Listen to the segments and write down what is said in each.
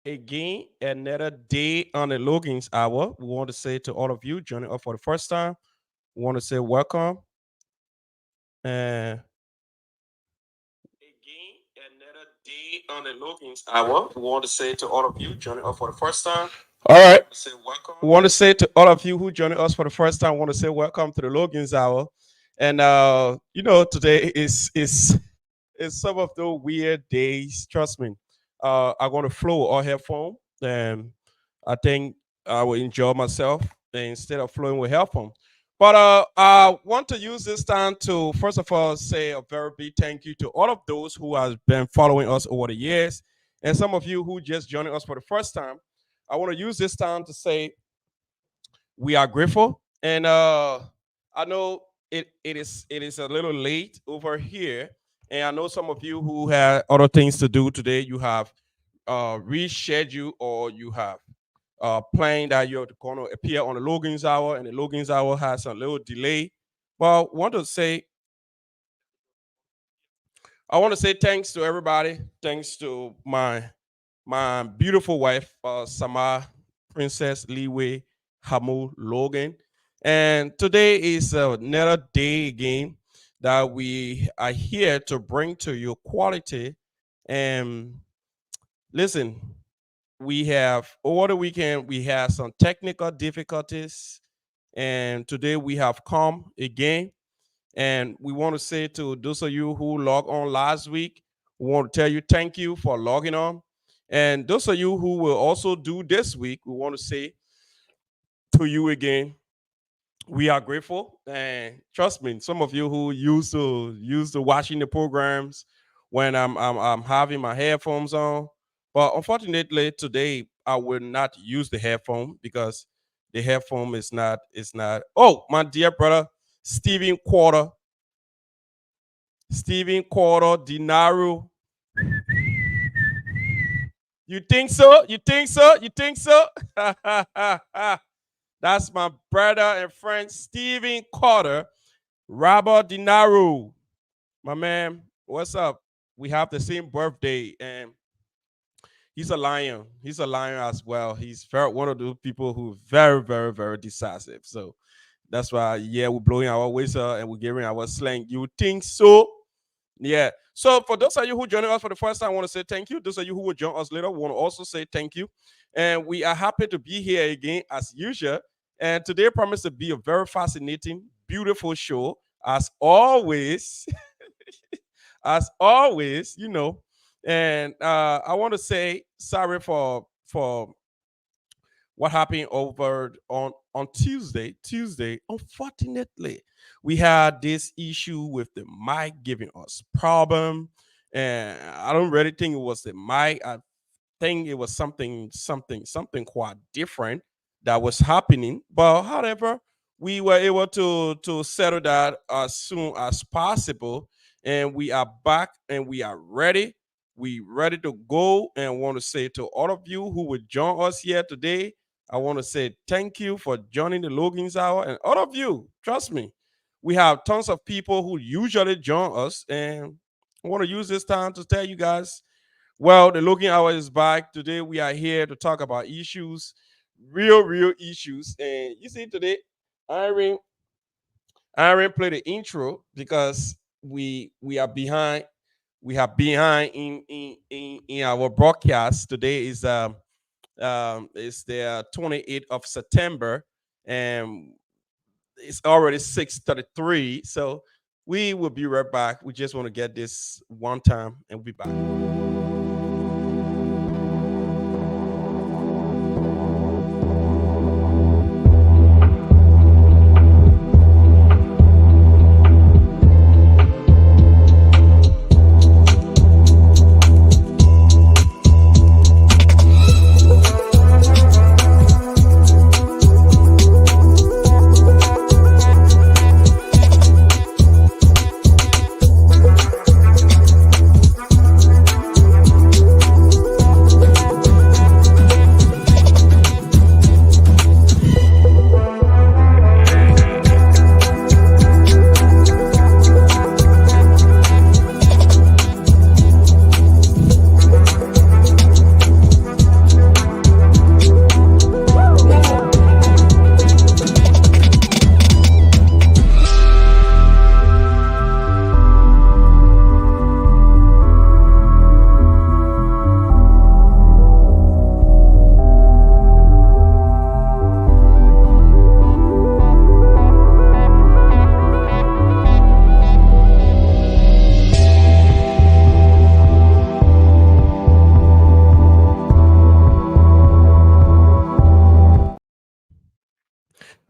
again another day on the Logan's Hour. We want to say to all of you joining us for the first time, we want to say welcome. And again another day on the Logan's Hour. We want to say to all of you joining us for the first time. All right. Say welcome. We want to say to all of you who joining us for the first time, we want to say welcome to the Logan's Hour. And today is some of the weird days. Trust me. I'm gonna flow or headphone, and I think I will enjoy myself instead of flowing with headphone. But I want to use this time to first of all say a very big thank you to all of those who have been following us over the years, and some of you who just joining us for the first time. I want to use this time to say we are grateful, and I know it is a little late over here, and I know some of you who had other things to do today. You have rescheduled or you have planned that you're going to appear on the Logan's Hour, and the Logan's Hour has a little delay. Well, I want to say thanks to everybody. Thanks to my beautiful wife, Sama Princess Liwe Hamu Logan. And today is another day again that we are here to bring to you quality. And listen, we have over the weekend, we had some technical difficulties. And today we have come again. And we want to say to those of you who logged on last week, we want to tell you thank you for logging on. And those of you who will also do this week, we want to say to you again, we are grateful. And trust me, some of you who used to watching the programs when I'm having my headphones on. But unfortunately, today I will not use the headphone because the headphone is not. Oh, my dear brother, Stephen Quarter, Stephen Quarter, Dinaro. You think so? You think so? You think so? That's my brother and friend Stephen Carter, Robert Dinaro. My man, what's up? We have the same birthday, and he's a lion. He's a lion as well. He's one of those people who very, very, very decisive. So that's why, yeah, we're blowing our whistle and we're giving our slang. You think so? Yeah. So for those of you who joining us for the first time, I want to say thank you. Those of you who will join us later, want to also say thank you. And we are happy to be here again as usual. And today promised to be a very fascinating, beautiful show as always. As always, And I want to say sorry for what happened over on Tuesday. Tuesday, unfortunately, we had this issue with the mic giving us problem, and I don't really think it was the mic. I think it was something quite different that was happening. But however, we were able to settle that as soon as possible, and we are back and we are ready. We ready to go, and want to say to all of you who will join us here today, I want to say thank you for joining the Logan's Hour. And all of you, trust me, we have tons of people who usually join us. And I want to use this time to tell you guys, well, the Logan Hour is back. Today we are here to talk about issues, real issues. And you see today, Irene, Irene played the intro because we are behind. We are behind in our broadcast. Today is the 28th of September, and it's already 6:33. So we will be right back. We just want to get this one time, and we'll be back.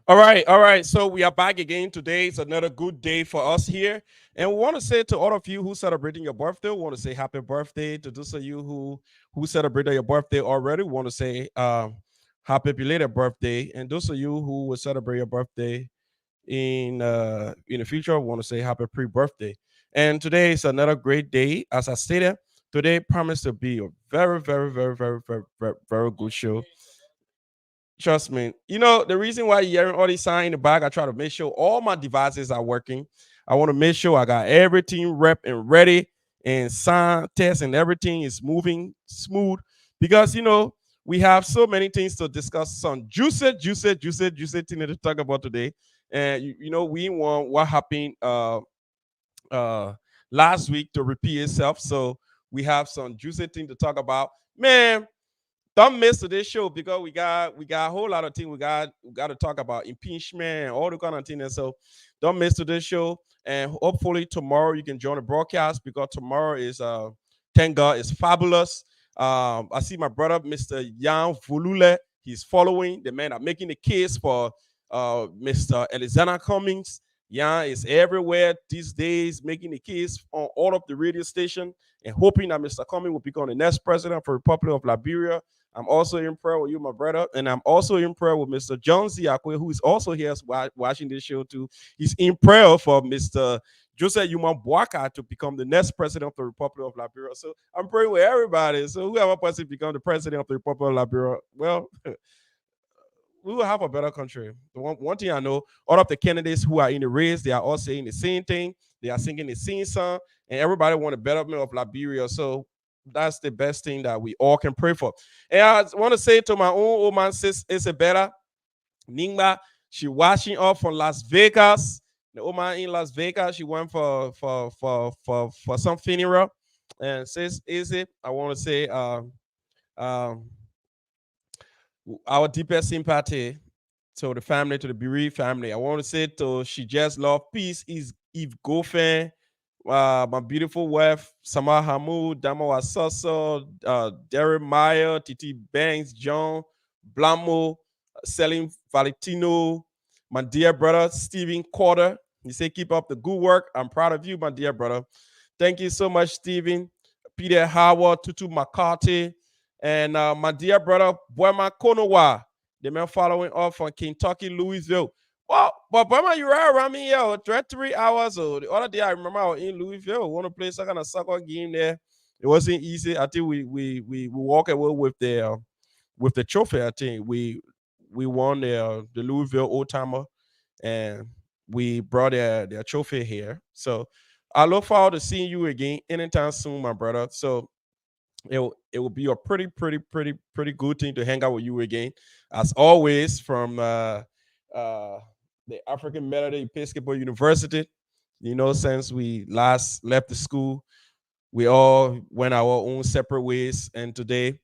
All right, all right. So we are back again today. It's another good day for us here. And we want to say to all of you who celebrating your birthday, we want to say happy birthday. To those of you who celebrated your birthday already, we want to say happy belated birthday. And those of you who will celebrate your birthday in the future, we want to say happy pre-birthday. And today is another great day. As I stated, today promised to be a very, very, very, very, very, very, very good show. Trust me. You know, the reason why you're hearing all these signs in the back, I try to make sure all my devices are working. I want to make sure I got everything rep and ready and sound test and everything is moving smooth because, we have so many things to discuss, some juicy thing to talk about today. And, we want what happened uh, last week to repeat itself. So we have some juicy thing to talk about. Man, don't miss today's show because we got a whole lot of things we got to talk about impeachment and all the kind of things. And so don't miss today's show. And hopefully tomorrow you can join the broadcast because tomorrow is thank God it's fabulous. I see my brother Mr. Jan Volule. He's following the man. I'm making the case for Mr. Alexander Cummings. Jan is everywhere these days, making the case on all of the radio station and hoping that Mr. Cummings will become the next president for the Republic of Liberia. I'm also in prayer with you, my brother, and I'm also in prayer with Mr. John Ziakwe, who is also here watching this show too. He's in prayer for Mr. Joseph Yuma Boaka to become the next president of the Republic of Liberia. So I'm praying with everybody. So whoever person become the president of the Republic of Liberia, well, we will have a better country. The one thing I know, all of the candidates who are in the race, they are all saying the same thing. They are singing the same song, and everybody want the betterment of Liberia. So that's the best thing that we all can pray for. And I want to say to my own old man, sis Isabella Ningba, she watching up from Las Vegas. The old man in Las Vegas, she went for some funeral. And sis Izzy, I want to say um, our deepest sympathy to the family, to the bereaved family. I want to say to She Just Love Peace is Eve Goffin, my beautiful wife, Samar Hamoud, Damo Asoso, Derek Meyer, Titi Banks, John Blamo, Selim Valentino, my dear brother, Stephen Carter. He said, keep up the good work. I'm proud of you, my dear brother. Thank you so much, Stephen. Peter Howard, Tutu McCarthy, and my dear brother, Boyma Konowa, the man following up from Kentucky, Louisville. Well, but Boyma, you're right around me, yo. 3 hours old. The other day, I remember I was in Louisville. Want to play some kind of soccer game there. It wasn't easy. I think we walk away with the trophy. I think we won the Louisville Old Timer, and we brought their trophy here. So I look forward to seeing you again anytime soon, my brother. So it will be a pretty good thing to hang out with you again, as always from uh, the African Methodist Episcopal University. Since we last left the school, we all went our own separate ways, and today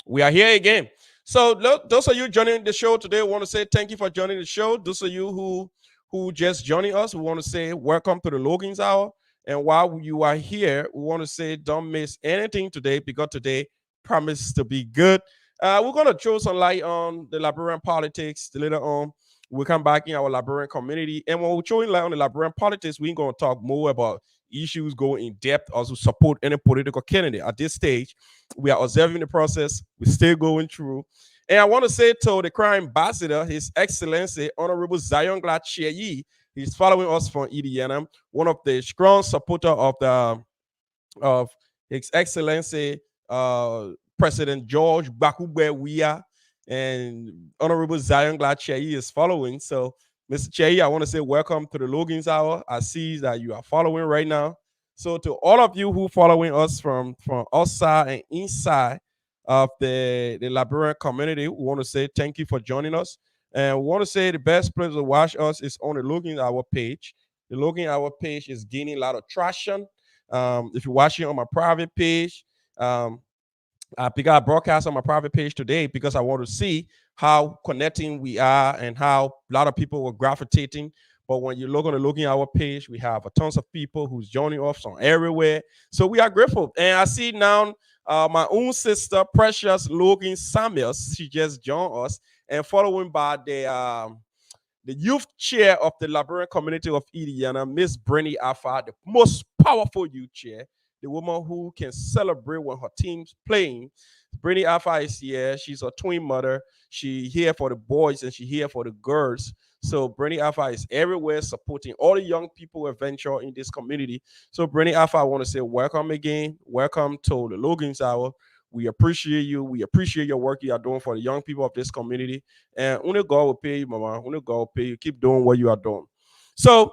we are here again. So those of you joining the show today, we want to say thank you for joining the show. Those of you who just joining us, we want to say welcome to the Logan's Hour. And while you are here, we want to say don't miss anything today because today promises to be good. We're going to throw some light on the Liberian politics later on. We'll come back in our Liberian community. And when we're throwing light on the Liberian politics, we're going to talk more about issues, go in depth, also support any political candidate. At this stage, we are observing the process. We're still going through. And I want to say to the crime ambassador, His Excellency Honorable Zion Glad Cheyi, he's following us from EDNM, one of the strong supporter of His Excellency President George Bakugbe Weah, and Honorable Zion Glad Cheyi is following. So, Mr. Cheyi, I want to say welcome to the Logan's Hour. I see that you are following right now. So, to all of you who following us from outside and inside of the Liberian community, we want to say thank you for joining us. And we want to say the best place to watch us is on the Logan Hour page. The Logan Hour page is gaining a lot of traction. If you're watching on my private page, I pick up broadcast on my private page today because I want to see how connecting we are and how a lot of people were gravitating. But when you look on the Looking Our page, we have a tons of people who's joining us from everywhere. So we are grateful. And I see now my own sister, Precious Logan Samuels, she just joined us, and following by the youth chair of the Liberian community of Indiana, Miss Brittany Alpha, the most powerful youth chair, the woman who can celebrate when her team's playing. Brittany Alpha is here. She's a twin mother. She here for the boys and she here for the girls. So Brittany Alpha is everywhere supporting all the young people who venture in this community. So Brittany Alpha, I want to say welcome again. Welcome to the Logan's Hour. We appreciate you. We appreciate your work you are doing for the young people of this community. And only God will pay you, Mama. Only God will pay you. Keep doing what you are doing. So,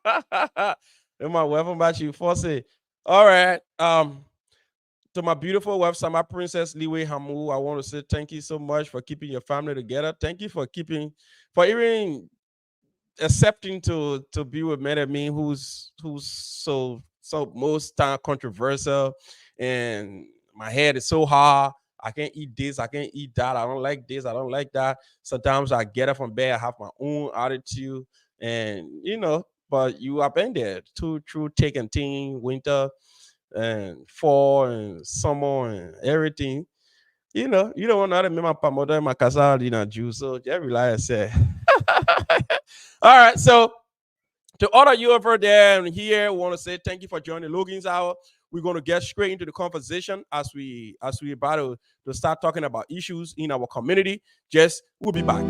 my welcome back to you, Fosse. All right. To my beautiful wife, my Princess Liwe Hamu, I want to say thank you so much for keeping your family together. Thank you for even accepting to be with men at me who's so most time controversial, and my head is so hard. I can't eat this, I can't eat that, I don't like this, I don't like that. Sometimes I get up from bed, I have my own attitude, and but you have been there through taking thing, winter and fall and summer and everything. You don't want to remember my mother, my casa, Jew. So every lie I say. All right, so to all of you over there and here, we want to say thank you for joining Logan's Hour. We're going to get straight into the conversation as we about to start talking about issues in our community. Just we'll be back.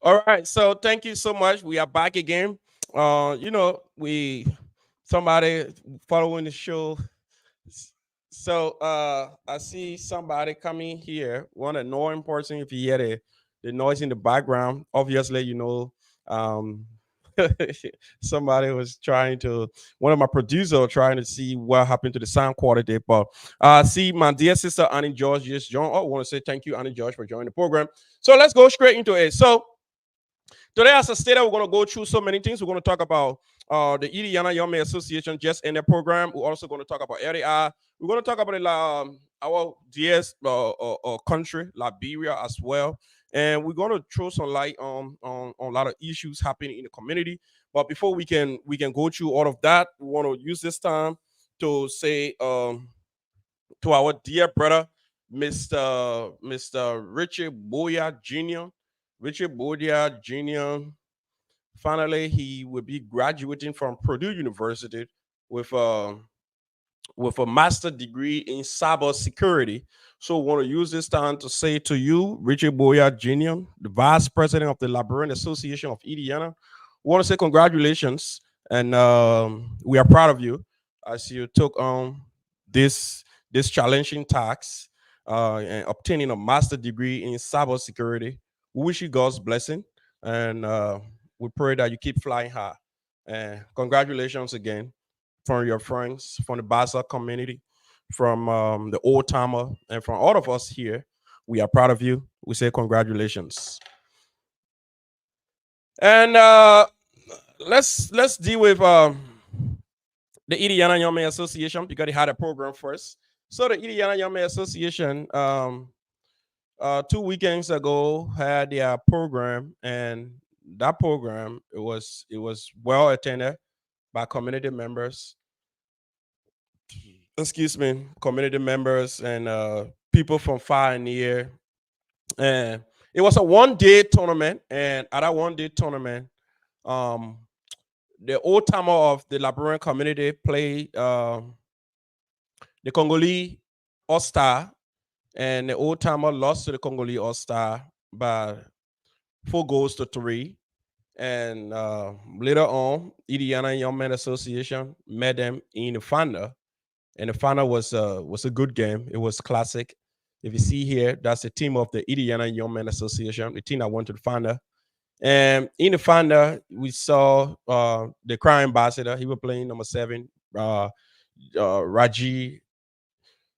All right, so thank you so much. We are back again. We somebody following the show. So I see somebody coming here. One annoying person. If you hear the noise in the background, obviously um, somebody was trying to one of my producers trying to see what happened to the sound quality. But see my dear sister Annie George just joined. Oh, I want to say thank you, Annie George, for joining the program. So let's go straight into it. So today, as a state, we're going to go through so many things. We're going to talk about the Indiana Young Men Association just in the program. We're also going to talk about LDI. We're going to talk about our DS country, Liberia, as well. And we're going to throw some light on a lot of issues happening in the community. But before we can go through all of that, we want to use this time to say to our dear brother, Mr. Richard Boya Jr. Richard Boya Jr. Finally, he will be graduating from Purdue University with a master degree in cybersecurity. So, I want to use this time to say to you, Richard Boya Jr., the vice president of the Liberian Association of Indiana, we want to say congratulations, and we are proud of you as you took on this challenging task and obtaining a master degree in cybersecurity. We wish you God's blessing, and we pray that you keep flying high. And congratulations again from your friends, from the Basa community, from the old timer, and from all of us here. We are proud of you. We say congratulations. And let's deal with the Indiana Young Men Association because they had a program first. So the Indiana Young Men Association 2 weekends ago had their program, and that program it was well attended by community members excuse me, community members and people from far and near. And it was a 1 day tournament. And at that 1 day tournament, um, the old timer of the Liberian community played the Congolese All Star, and the old timer lost to the Congolese All Star by 4 goals to 3. And later on, Indiana Young Men Association met them in the final, and the final was a good game. It was classic. If you see here, that's the team of the Indiana Young Men Association, the team that went to the final. And in the final, we saw the crime ambassador. He was playing number 7, Raji.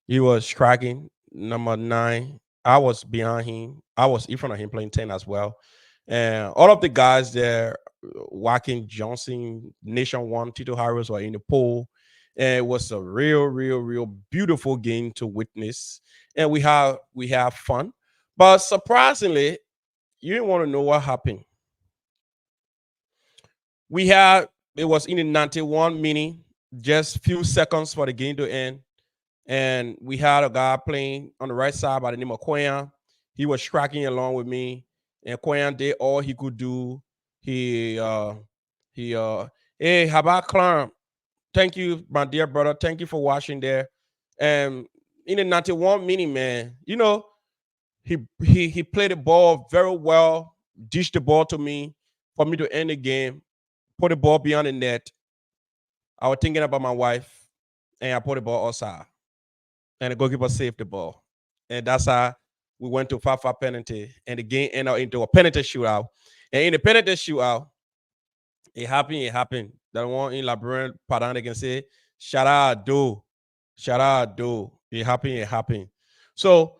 He was cracking number 9. I was behind him. I was in front of him playing 10 as well. And all of the guys there, Joaquin Johnson, Nation One, Tito Harris were in the pool. And it was a real, real, real beautiful game to witness. And we have fun. But surprisingly, you didn't want to know what happened. We had it was in the 91 minute, just few seconds for the game to end. And we had a guy playing on the right side by the name of Koyan. He was tracking along with me, and Koyan did all he could do. He he Hey, how about Clark? Thank you, my dear brother. Thank you for watching there. And in the 91 minute, man, he played the ball very well, dished the ball to me for me to end the game, put the ball beyond the net. I was thinking about my wife, and I put the ball outside, and the goalkeeper saved the ball. And that's how we went to 5-5 penalty, and the game ended up into a penalty shootout. And in the penalty shootout, it happened. That one in Labrador, Padan, they can say, shout out, do. Shout out, do. It happened. So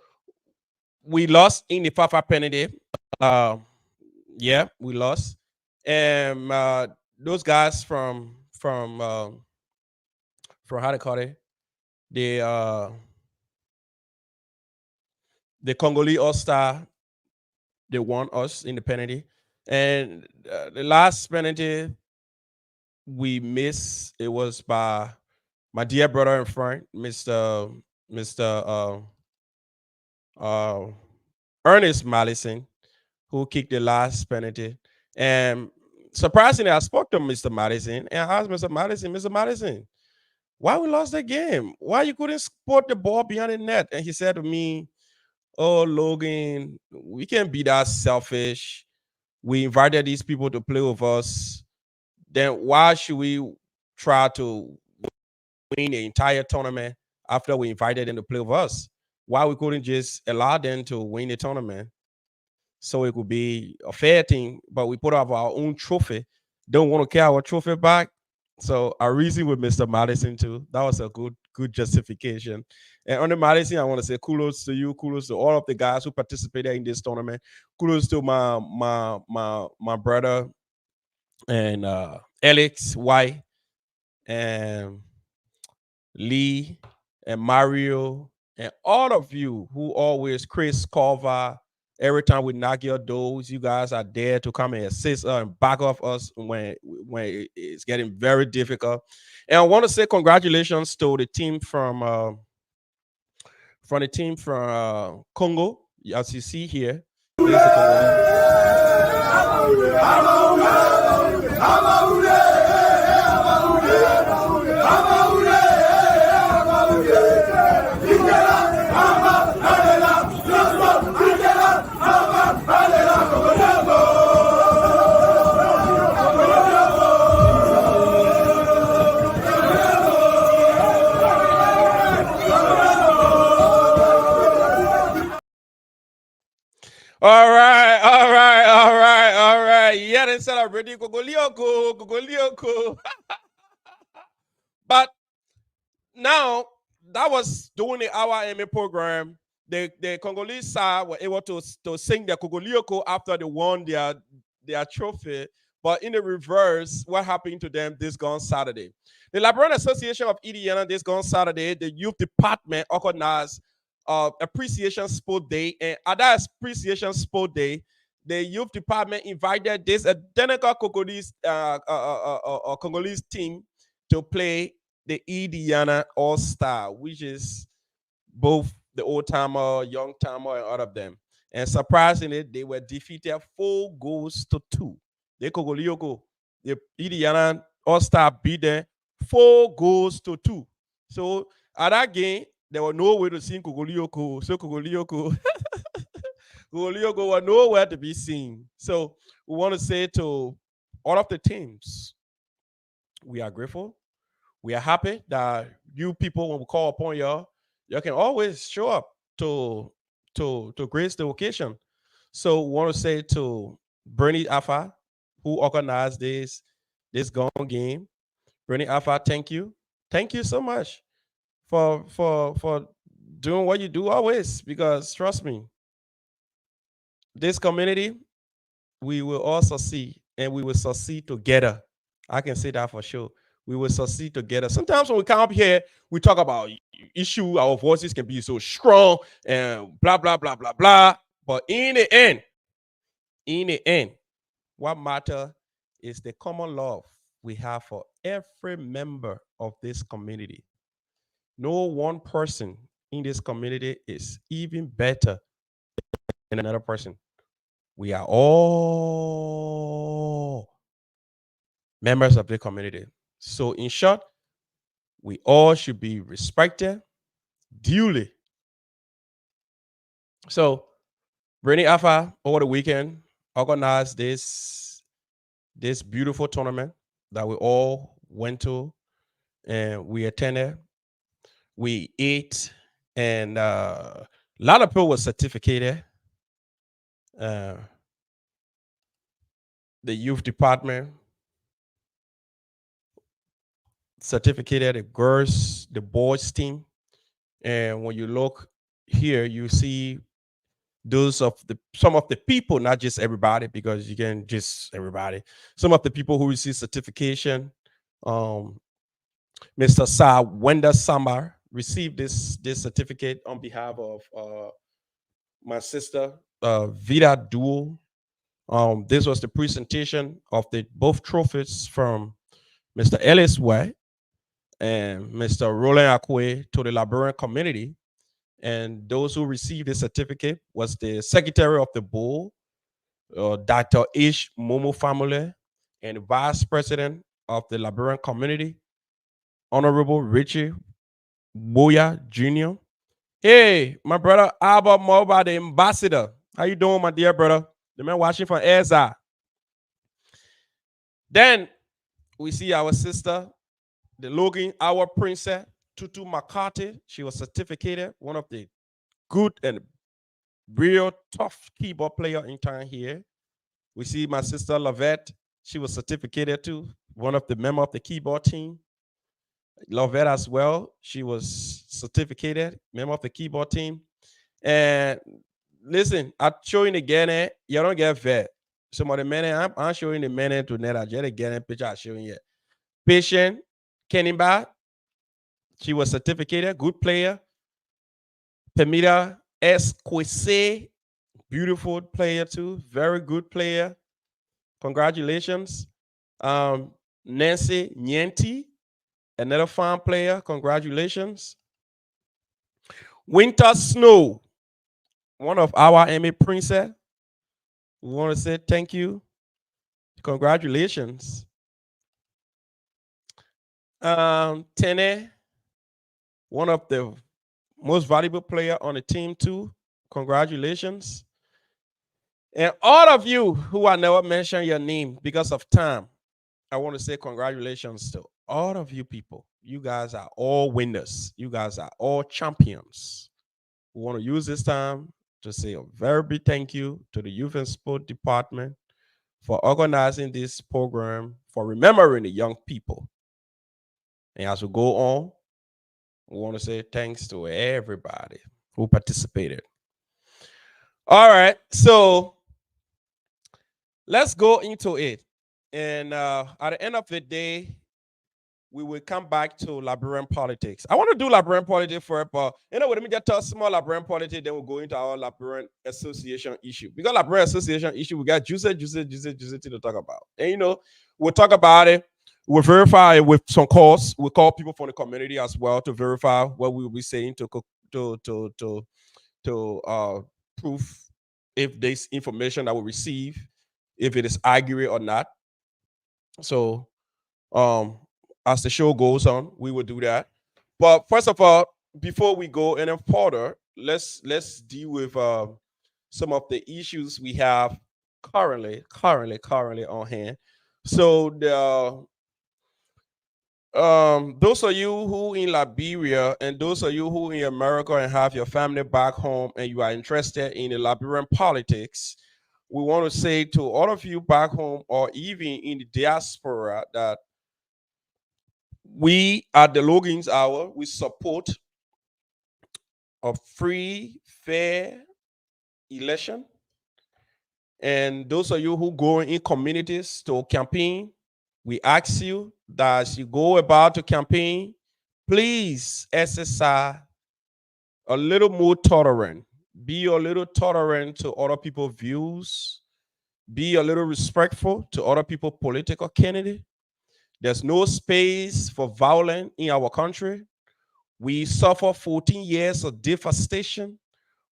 we lost in the 5-5 penalty. Uh, yeah, we lost. And those guys from how they call it, the uh, the Congolese All Star, they won us in the penalty. And the last penalty we missed, it was by my dear brother and friend, Mr. Uh, Ernest Mallison, who kicked the last penalty. And surprisingly, I spoke to Mr. Madison and I asked Mr. Madison, why we lost the game? Why you couldn't spot the ball behind the net? And he said to me, oh, Logan, we can't be that selfish. We invited these people to play with us. Then why should we try to win the entire tournament after we invited them to play with us? Why we couldn't just allow them to win the tournament so it could be a fair thing? But we put up our own trophy. Don't want to carry our trophy back. So I reasoned with Mr. Madison too. That was a good justification. And under Madison, I want to say kudos to you, kudos to all of the guys who participated in this tournament. Kudos to my brother and Alex White and Lee and Mario and all of you who always Chris Carver. Every time we knock your doors, you guys are there to come and assist us and back off us when it's getting very difficult. And I want to say congratulations to the team from Congo, as you see here. This is all right, all right, all right, all right. Yeah, they celebrating Gogolioko, Gogolioko. But now that was during the Hour Emmy program. The Congolese side were able to sing the Kogolioko after they won their trophy. But in the reverse, what happened to them this gone Saturday? The Liberian Association of Indiana this gone Saturday, the youth department organized appreciation sport day, and at that appreciation sport day, the youth department invited this identical Congolese Congolese team to play the Indiana All-Star, which is both the old timer, young timer, and all of them. And surprisingly, they were defeated 4 goals to 2. They Kogolioko, the Indiana All Star beat them 4 goals to 2. So at that game, there was no way to see Kogolioko. So Kogolioko, Kogolioko was nowhere to be seen. So we want to say to all of the teams, we are grateful. We are happy that you people, when we call upon y'all, you can always show up to to grace the occasion. So we want to say to Bernie Alpha, who organized this gong game. Bernie Alpha, thank you so much for doing what you do always. Because trust me, this community, we will all succeed, and we will succeed together. I can say that for sure. We will succeed together. Sometimes when we come up here, we talk about issue. Our voices can be so strong and blah blah blah blah blah. But in the end, what matter is the common love we have for every member of this community. No one person in this community is even better than another person. We are all members of the community. So, in short, we all should be respected duly. So, Brittany Alpha over the weekend organized this beautiful tournament that we all went to, and we attended. We ate, and a lot of people were certificated. Uh, the youth department certificated the girls, the boys team. And when you look here, you see those of the some of the people, not just everybody, because you can just everybody. Some of the people who receive certification. Mr. Sa Wenda Samar received this certificate on behalf of my sister Vida Duo. This was the presentation of the both trophies from Mr. Ellis White and Mr. Roland Akwe to the Liberian community. And those who received the certificate was the Secretary of the Board, Dr. H. Momo family, and Vice President of the Liberian community, Honorable Richie Boya Jr. Hey, my brother Albert Moba, the ambassador. How you doing, my dear brother? The man watching from Ezra. Then we see our sister, the Logan, our princess, Tutu McCarthy. She was certificated, one of the good and real tough keyboard player in town here. We see my sister Lavette. She was certificated too, one of the member of the keyboard team. Lavette as well. She was certificated, member of the keyboard team. And listen, I'm showing again, you don't get vet. Some of the men, I'm showing the men to net. I just again a picture I'm showing you. Patient Kenimba, she was certificated, good player. Pemita S. Kwese, beautiful player too, very good player. Congratulations. Nancy Nienti, another fine player. Congratulations. Winter Snow, one of our Emmy Princess. We want to say thank you. Congratulations. Tene, one of the most valuable player on the team too. Congratulations. And all of you who I never mention your name because of time, I want to say congratulations to all of you people. You guys are all winners. You guys are all champions. We want to use this time to say a very big thank you to the Youth and Sport Department for organizing this program, for remembering the young people. And as we go on, we want to say thanks to everybody who participated. All right, so let's go into it. And at the end of the day, we will come back to Liberian politics. I want to do Liberian politics first, but let me just tell small Liberian politics, then we'll go into our Liberian Association issue. Because Liberian Association issue, we got juicy to talk about. And we'll talk about it. We'll verify it with some calls. We'll call people from the community as well to verify what we will be saying to prove if this information that we receive, if it is accurate or not. So um as the show goes on, we will do that. But first of all, before we go any further, let's deal with some of the issues we have currently on hand. So the those of you who in Liberia and those of you who in America and have your family back home and you are interested in the Liberian politics, we want to say to all of you back home or even in the diaspora that we at the Logan's Hour, we support a free, fair election. And those of you who go in communities to campaign, we ask you that as you go about to campaign, please exercise a little more tolerant. Be a little tolerant to other people's views. Be a little respectful to other people's political candidate. There's no space for violence in our country. We suffer 14 years of devastation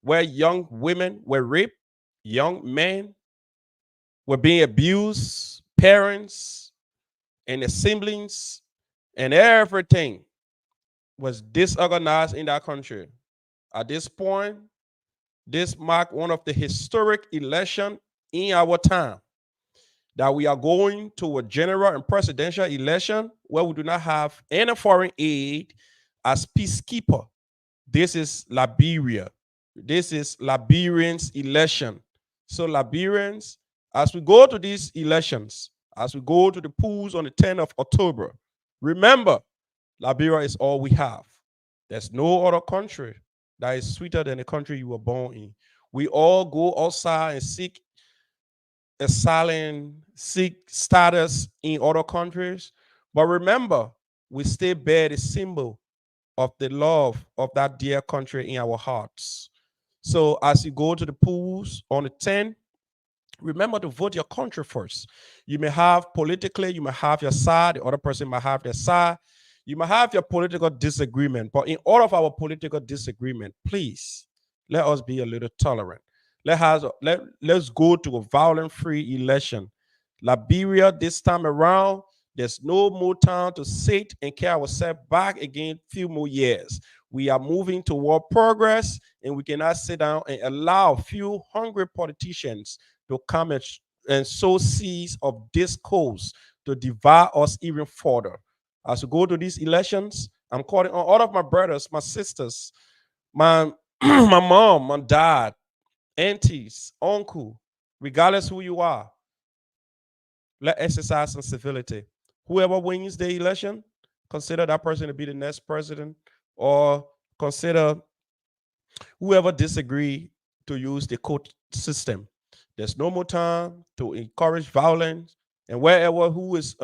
where young women were raped, young men were being abused, parents and their siblings, and everything was disorganized in that country. At this point, this marked one of the historic elections in our time that we are going to a general and presidential election where we do not have any foreign aid as peacekeeper. This is Liberia. This is Liberians' election. So Liberians, as we go to these elections, as we go to the polls on the 10th of October, remember, Liberia is all we have. There's no other country that is sweeter than the country you were born in. We all go outside and seek asylum, seek status in other countries. But remember, we still bear the symbol of the love of that dear country in our hearts. So as you go to the polls on the 10th, remember to vote your country first. You may have politically, you may have your side, the other person might have their side. You might have your political disagreement, but in all of our political disagreement, please let us be a little tolerant. Let's go to a violent-free election. Liberia, this time around, there's no more time to sit and carry ourselves back again a few more years. We are moving toward progress, and we cannot sit down and allow a few hungry politicians to come and sow seeds of discourse to divide us even further. As we go to these elections, I'm calling on all of my brothers, my sisters, my my mom, my dad, aunties, uncle, regardless who you are, let exercise some civility. Whoever wins the election, consider that person to be the next president, or consider whoever disagree to use the court system. There's no more time to encourage violence, and wherever who is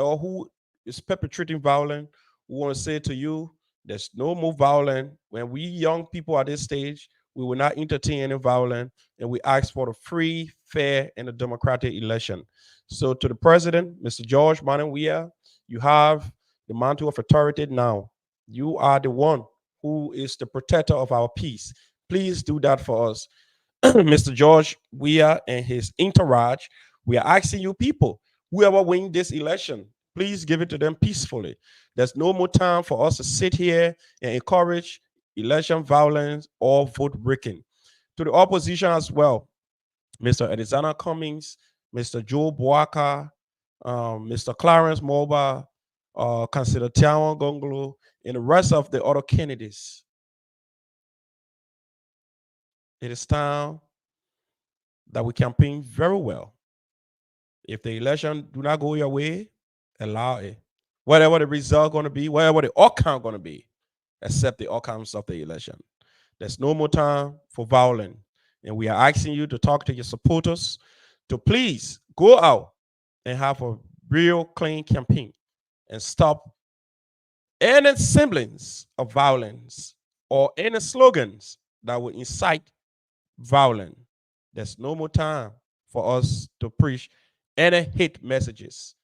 perpetrating violence, we want to say to you, there's no more violence. When we young people at this stage, we will not entertain any violence, and we ask for a free, fair, and a democratic election. So, to the president, Mr. George Manawia, you have the mantle of authority now. You are the one who is the protector of our peace. Please do that for us. Mr. George Weah and his entourage, we are asking you people, whoever win this election, please give it to them peacefully. There's no more time for us to sit here and encourage election violence or vote breaking. To the opposition as well, Mr. Edizana Cummings, Mr. Joe Boaka, Mr. Clarence Moba, Councillor Tiawan Gongolo, and the rest of the other candidates. It is time that we campaign very well. If the election do not go your way, allow it. Whatever the result going to be, whatever the outcome going to be, accept the outcomes of the election. There's no more time for violence. And we are asking you to talk to your supporters to please go out and have a real clean campaign and stop any semblance of violence or any slogans that will incite violence. There's no more time for us to preach any hate messages.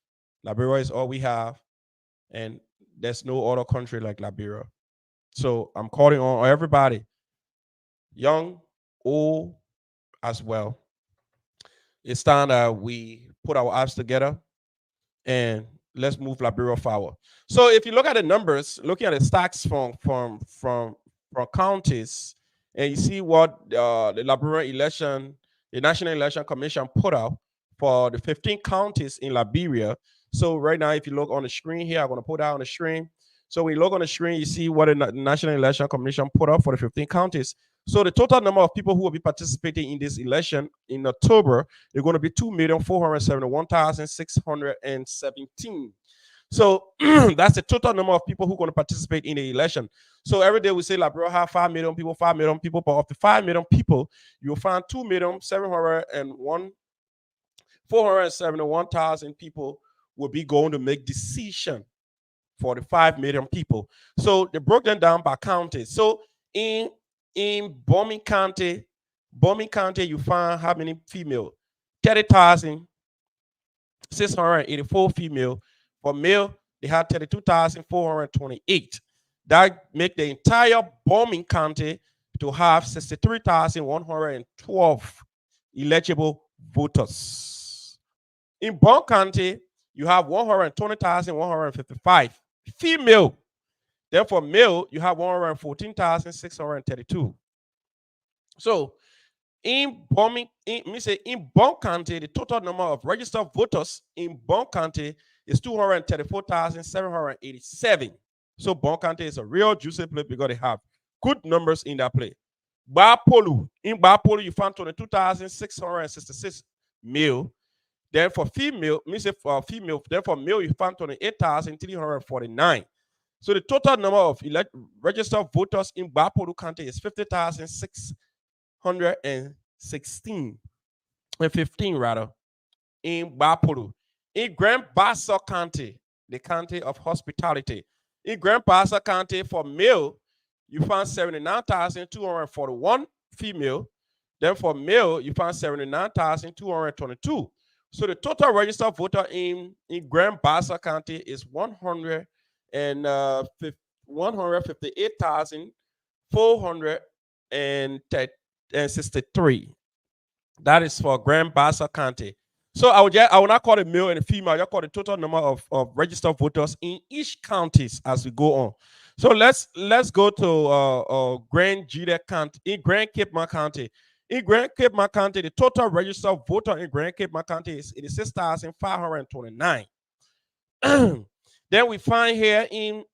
Liberia is all we have. and there's no other country like Liberia. So I'm calling on everybody, young, old as well. It's time that we put our apps together and let's move Liberia forward. So if you look at the numbers, looking at the stacks from counties, and you see what the Liberian election, the National Election Commission put out for the 15 counties in Liberia. So right now, if you look on the screen here, I'm going to put that on the screen. So when you look on the screen, you see what the National Election Commission put out for the 15 counties. So the total number of people who will be participating in this election in October, they're going to be 2,471,617. So that's the total number of people who are going to participate in the election. So every day we say Liberia have 5 million people, 5 million people, but of the 5 million people, you'll find 2,701,471,000 people will be going to make decision for the 5 million people. So they broke them down by county. So in Bombing County, you find how many female? 30,684 female. For male, they had 32,428. That make the entire Bombing County to have 63,112 eligible voters. In Bon County, you have 120,155 female. Then for male, you have 114,632. So in Bon County, the total number of registered voters in Bon County is 234,787. So Bon County is a real juicy place because they have good numbers in that place. In Bapolu, you found 22,666 male. Then for female, then for male, you found 28,349. So the total number of registered voters in Bapolu County is 50,616 and 15 rather in Bapolu. In Grand Bassa County, the county of hospitality. In Grand Bassa County, for male, you found 79,241 female. Then for male, you found 79,222. So the total registered voter in Grand Bassa County is 158,463. That is for Grand Bassa County. So I will not call the male and the female. I will call the total number of registered voters in each counties as we go on. So let's go to Grand Juda County, in Grand Cape May County. In Grand Cape May County, the total registered voter in Grand Cape May County is 86,529. Then we find here in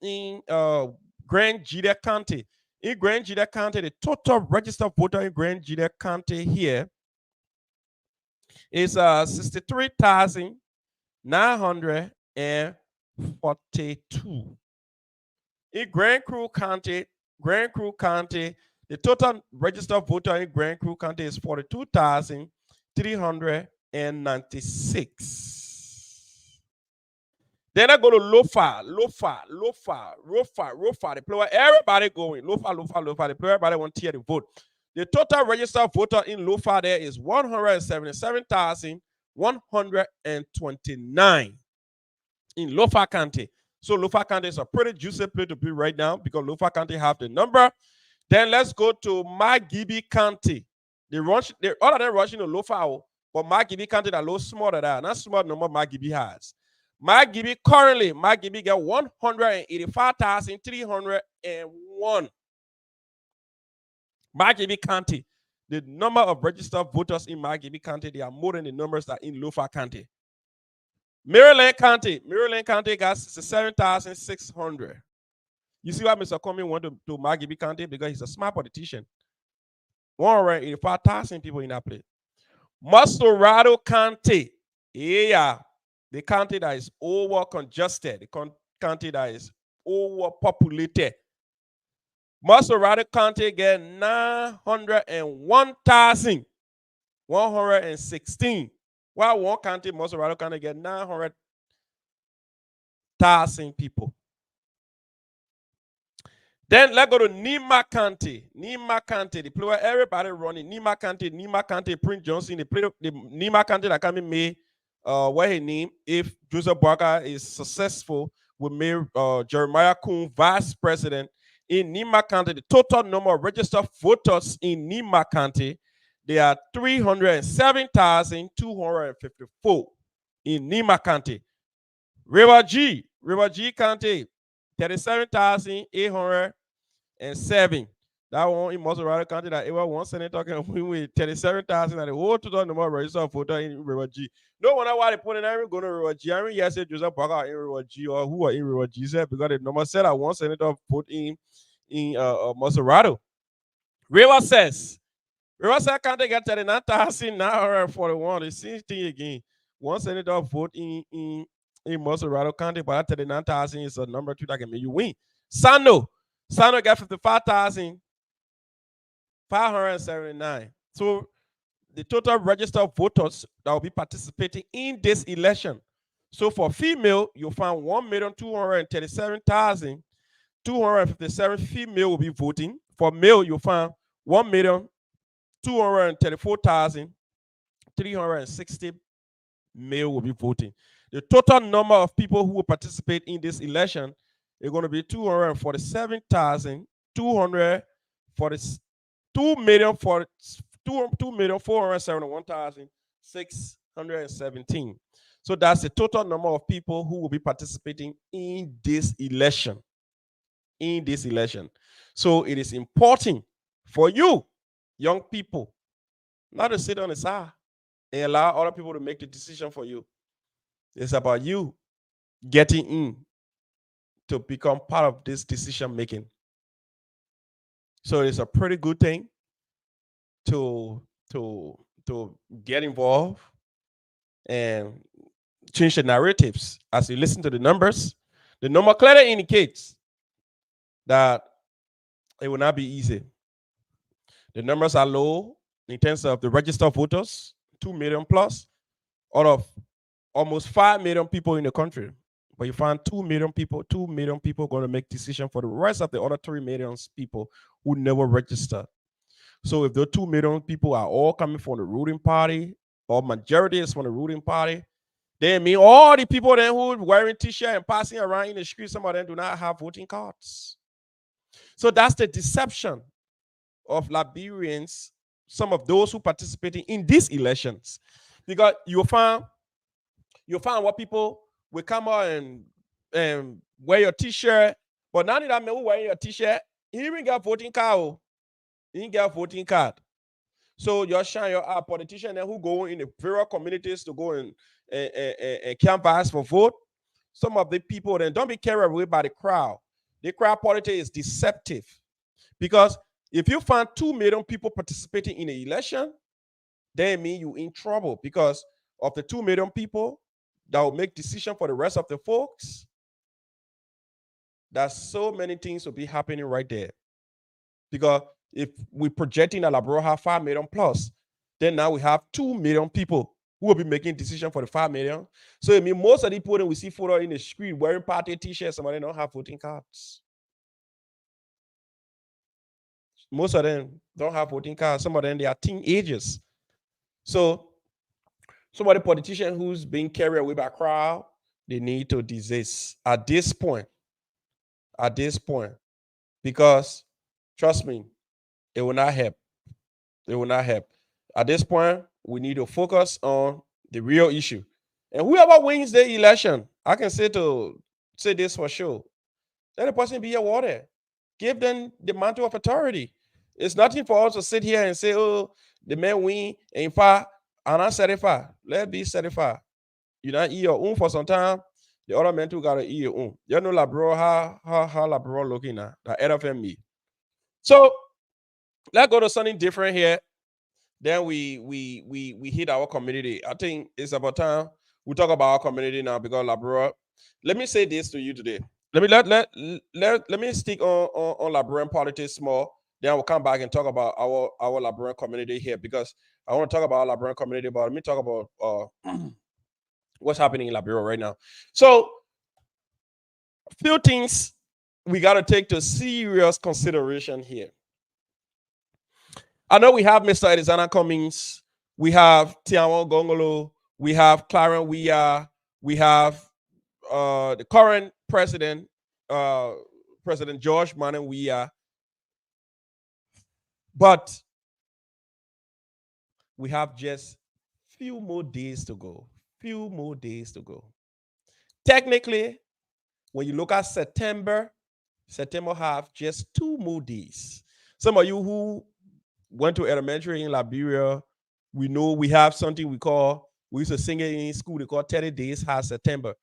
Grand Juda County. In Grand Juda County, the total registered voter in Grand Juda County here is 63,942. In Grand Crew County, the total registered voter in Grand Crew County is 42,396. Then I go to Lofa. The player, everybody going. Lofa. The player, everybody want to hear the vote. The total registered voter in Lofa there is 177,129 in Lofa County. So Lofa County is a pretty juicy place to be right now because Lofa County have the number. Then let's go to Magibi County. All of them rushing to Lofa, but Magibi County is a little smaller than that. Not small number Magibi has. Magibi get 185,301. Magibi County, the number of registered voters in Magibi County, they are more than the numbers that in Lofa County. Maryland County got 67,600. You see why Mr. Comey went to Magibi County? Because he's a smart politician. 185,000 people in that place. Mustorado County, yeah, the county that is over congested, the county that is overpopulated. Mustorado County get 901,116. While one county, Mustorado County, get 900,000 people. Then let's go to Nima County. The player, everybody running. Nima County, Prince Johnson, the Nima County that can be made where he name if Joseph Barker is successful we made Jeremiah Kuhn vice president in Nima County. The total number of registered voters in Nima County, they are 307,254 in Nima County. River G County, 37,807. That one in Maserati County, that ever one senator can win with 37,000 and the whole total number of registered voters in River G. No wonder why they put in every going to River G. I mean, yes, Joseph Parker in River G or who are in River G said because the number said that one senator put in Maserati. Riverside County got 39,941. The same thing again. One senator vote in Maserati County, but that 39,000 is a number two that can make you win. Sano got 55,579. So the total registered voters that will be participating in this election. So for female, you'll find 1,237,257 female will be voting. For male, you'll find 1,234,360 male will be voting. The total number of people who will participate in this election is going to be 2,471,617. So that's the total number of people who will be participating in this election. So it is important for you, young people, not to sit on the side and allow other people to make the decision for you. It's about you getting in to become part of this decision making. So it's a pretty good thing to get involved and change the narratives. As you listen to the numbers, the number clearly indicates that it will not be easy. The numbers are low in terms of the registered voters, 2 million plus, out of almost 5 million people in the country. But you find 2 million people going to make decisions for the rest of the other 3 million people who never registered. So if the 2 million people are all coming from the ruling party, or majority is from the ruling party, then mean all the people then who are wearing t-shirt and passing around in the street, some of them do not have voting cards. So that's the deception of Liberians, some of those who participating in these elections. Because you'll find what people will come out and wear your t-shirt, but now that man who wearing your t-shirt, he even got voting card. He didn't get a voting card. So you're shine your politician who go in the various communities to go and canvass for vote. Some of the people then don't be carried away by the crowd. The crowd politics is deceptive, because if you find 2 million people participating in an election, then mean you in trouble, because of the 2 million people that will make decision for the rest of the folks. There's so many things will be happening right there. Because if we're projecting that Labrador have 5 million plus, then now we have 2 million people who will be making decisions for the 5 million. So I mean, most of the people that we see photo in the street wearing party t-shirts, some of them don't have voting cards. Most of them don't have voting cards. Some of them, they are teenagers. So some of the politicians who's being carried away by crowd, they need to desist at this point. Because trust me, it will not help. At this point, we need to focus on the real issue. And whoever wins the election, I can say this for sure. Let the person be awarded. Give them the mantle of authority. It's nothing for us to sit here and say, oh, the man win, and in fact, I'm not certified. Let's be certified. You not eat your own for some time. The other men too gotta eat your own. You know Labro, how Labro looking at the head of me. So let's go to something different here. Then we hit our community. I think it's about time we talk about our community now, because Labro. Let me say this to you today. Let me stick on Liberian politics small. Then we'll come back and talk about our Liberian community here, because I want to talk about our Liberian community, but let me talk about what's happening in Liberia right now. So, a few things we got to take to serious consideration here. I know we have Mr. Edizana Cummings, we have Tiawan Gongolo, we have Clarence Weah, we have the current President, President George Manuel Weah, but we have just few more days to go. Few more days to go. Technically, when you look at September have just 2 more days. Some of you who went to elementary in Liberia, we know we have something we used to sing it in school, they call 30 days has September.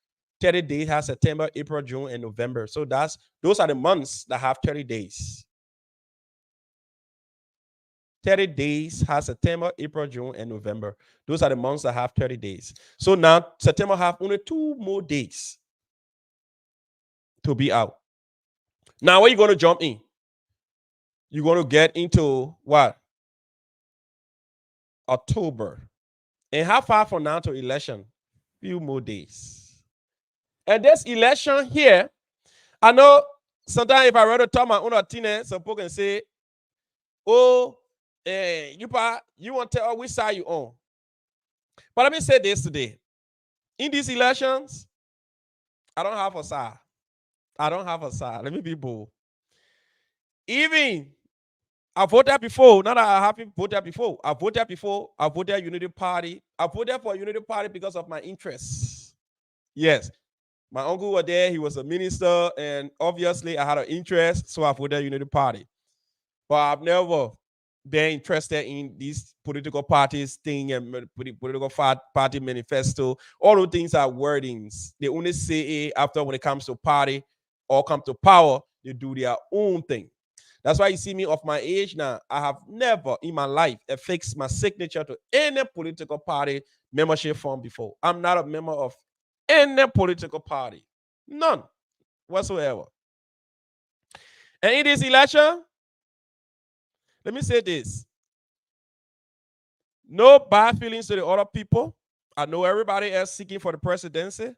30 days has September, April, June, and November. So those are the months that have 30 days. 30 days has September, April, June, and November. Those are the months that have 30 days. So now September have only 2 more days to be out. Now, where you going to jump in? You're going to get into what? October. And how far from now to election? Few more days. And this election here, I know sometimes if I rather talk my own opinion, some people can say, oh, you want to tell which side you on. But let me say this today. In these elections, I don't have a side. I don't have a side. Let me be bold. Even I voted before. Not that I haven't voted before. I voted before. I voted Unity Party. I voted for Unity Party because of my interests. Yes. My uncle was there. He was a minister. And obviously, I had an interest. So I voted Unity Party. But I've never been interested in these political parties thing and political party manifesto. All those things are wordings. They only say it after when it comes to party or come to power, they do their own thing. That's why you see me of my age now. I have never in my life affixed my signature to any political party membership form before. I'm not a member of any political party. None whatsoever. And in this election, let me say this. No bad feelings to the other people. I know everybody else seeking for the presidency.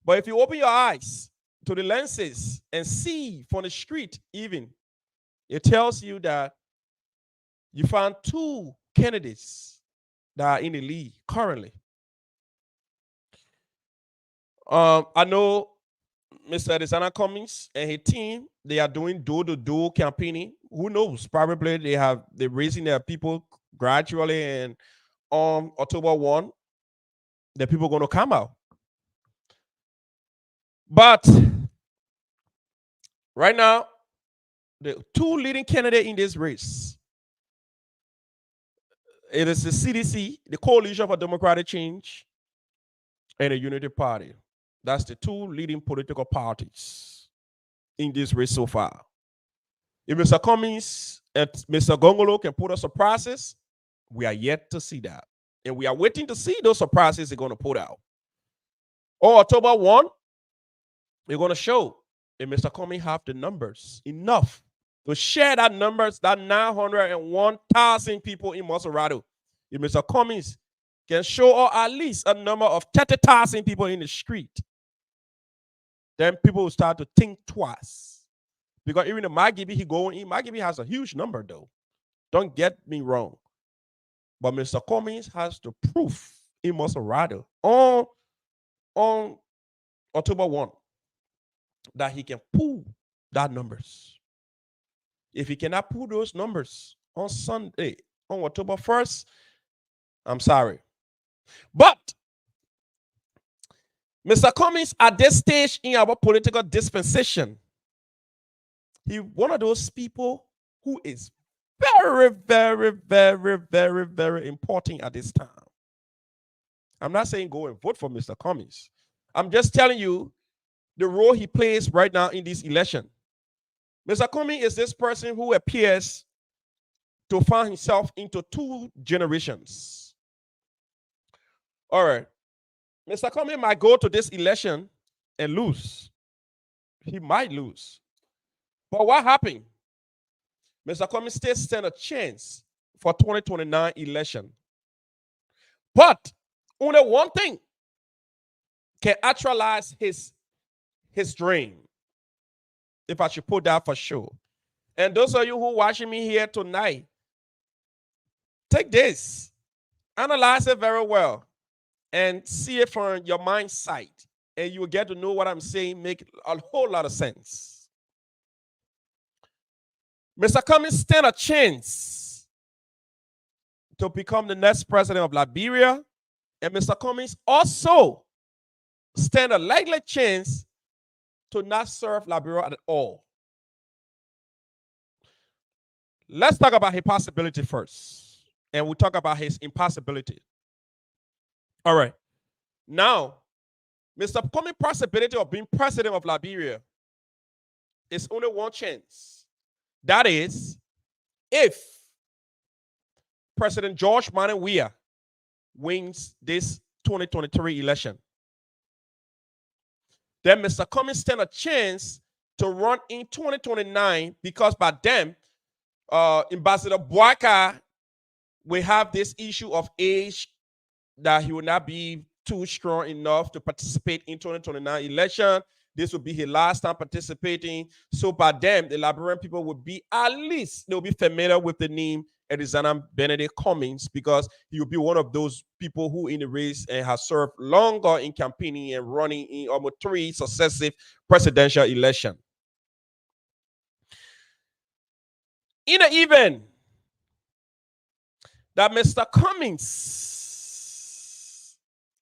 But if you open your eyes to the lenses and see from the street even, it tells you that you found 2 candidates that are in the league currently. I know Mr. Desana Cummings and his team, they are doing door-to-door campaigning. Who knows? Probably they're raising their people gradually, and on October 1, the people are going to come out. But right now, the 2 leading candidates in this race, it is the CDC, the Coalition for Democratic Change, and the Unity Party. That's the 2 leading political parties in this race so far. If Mr. Cummings and Mr. Gongolo can put us surprises, we are yet to see that. And we are waiting to see those surprises they're going to put out. On October 1, they're going to show if Mr. Cummings have the numbers enough to share that numbers, that 901,000 people in Maserati. If Mr. Cummings can show at least a number of 30,000 people in the street, then people will start to think twice. Because even the Magibi he going in, Magibi has a huge number though. Don't get me wrong. But Mr. Cummings has the proof in Maserati on October 1 that he can pull that numbers. If he cannot pull those numbers on Sunday, on October 1st, I'm sorry. But Mr. Cummings, at this stage in our political dispensation, he's one of those people who is very, very, very, very, very important at this time. I'm not saying go and vote for Mr. Cummings. I'm just telling you the role he plays right now in this election. Mr. Cummings is this person who appears to find himself into 2 generations. All right. Mr. Cummings might go to this election and lose. He might lose. But what happened? Mr. Cummings still stand a chance for 2029 election. But only one thing can actualize his dream, if I should put that for sure. And those of you who are watching me here tonight, take this, analyze it very well, and see it from your mind sight and you will get to know what I'm saying make a whole lot of sense. Mr. Cummings stand a chance to become the next president of Liberia, and Mr. Cummings also stand a likely chance to not serve Liberia at all. Let's talk about his possibility first, and we'll talk about his impossibility. All right. Now, Mr. Cummings' possibility of being president of Liberia is only one chance. That is, if President George Manneh Weah wins this 2023 election, then Mr. Cummings stand a chance to run in 2029 because by then, Ambassador Boaka will have this issue of age that he will not be too strong enough to participate in 2029 election. This will be his last time participating. So by then, the Liberian people will be at least, they'll be familiar with the name Alexander Benedict Cummings because he will be one of those people who in the race and has served longer in campaigning and running in almost 3 successive presidential elections. In the event that Mr. Cummings,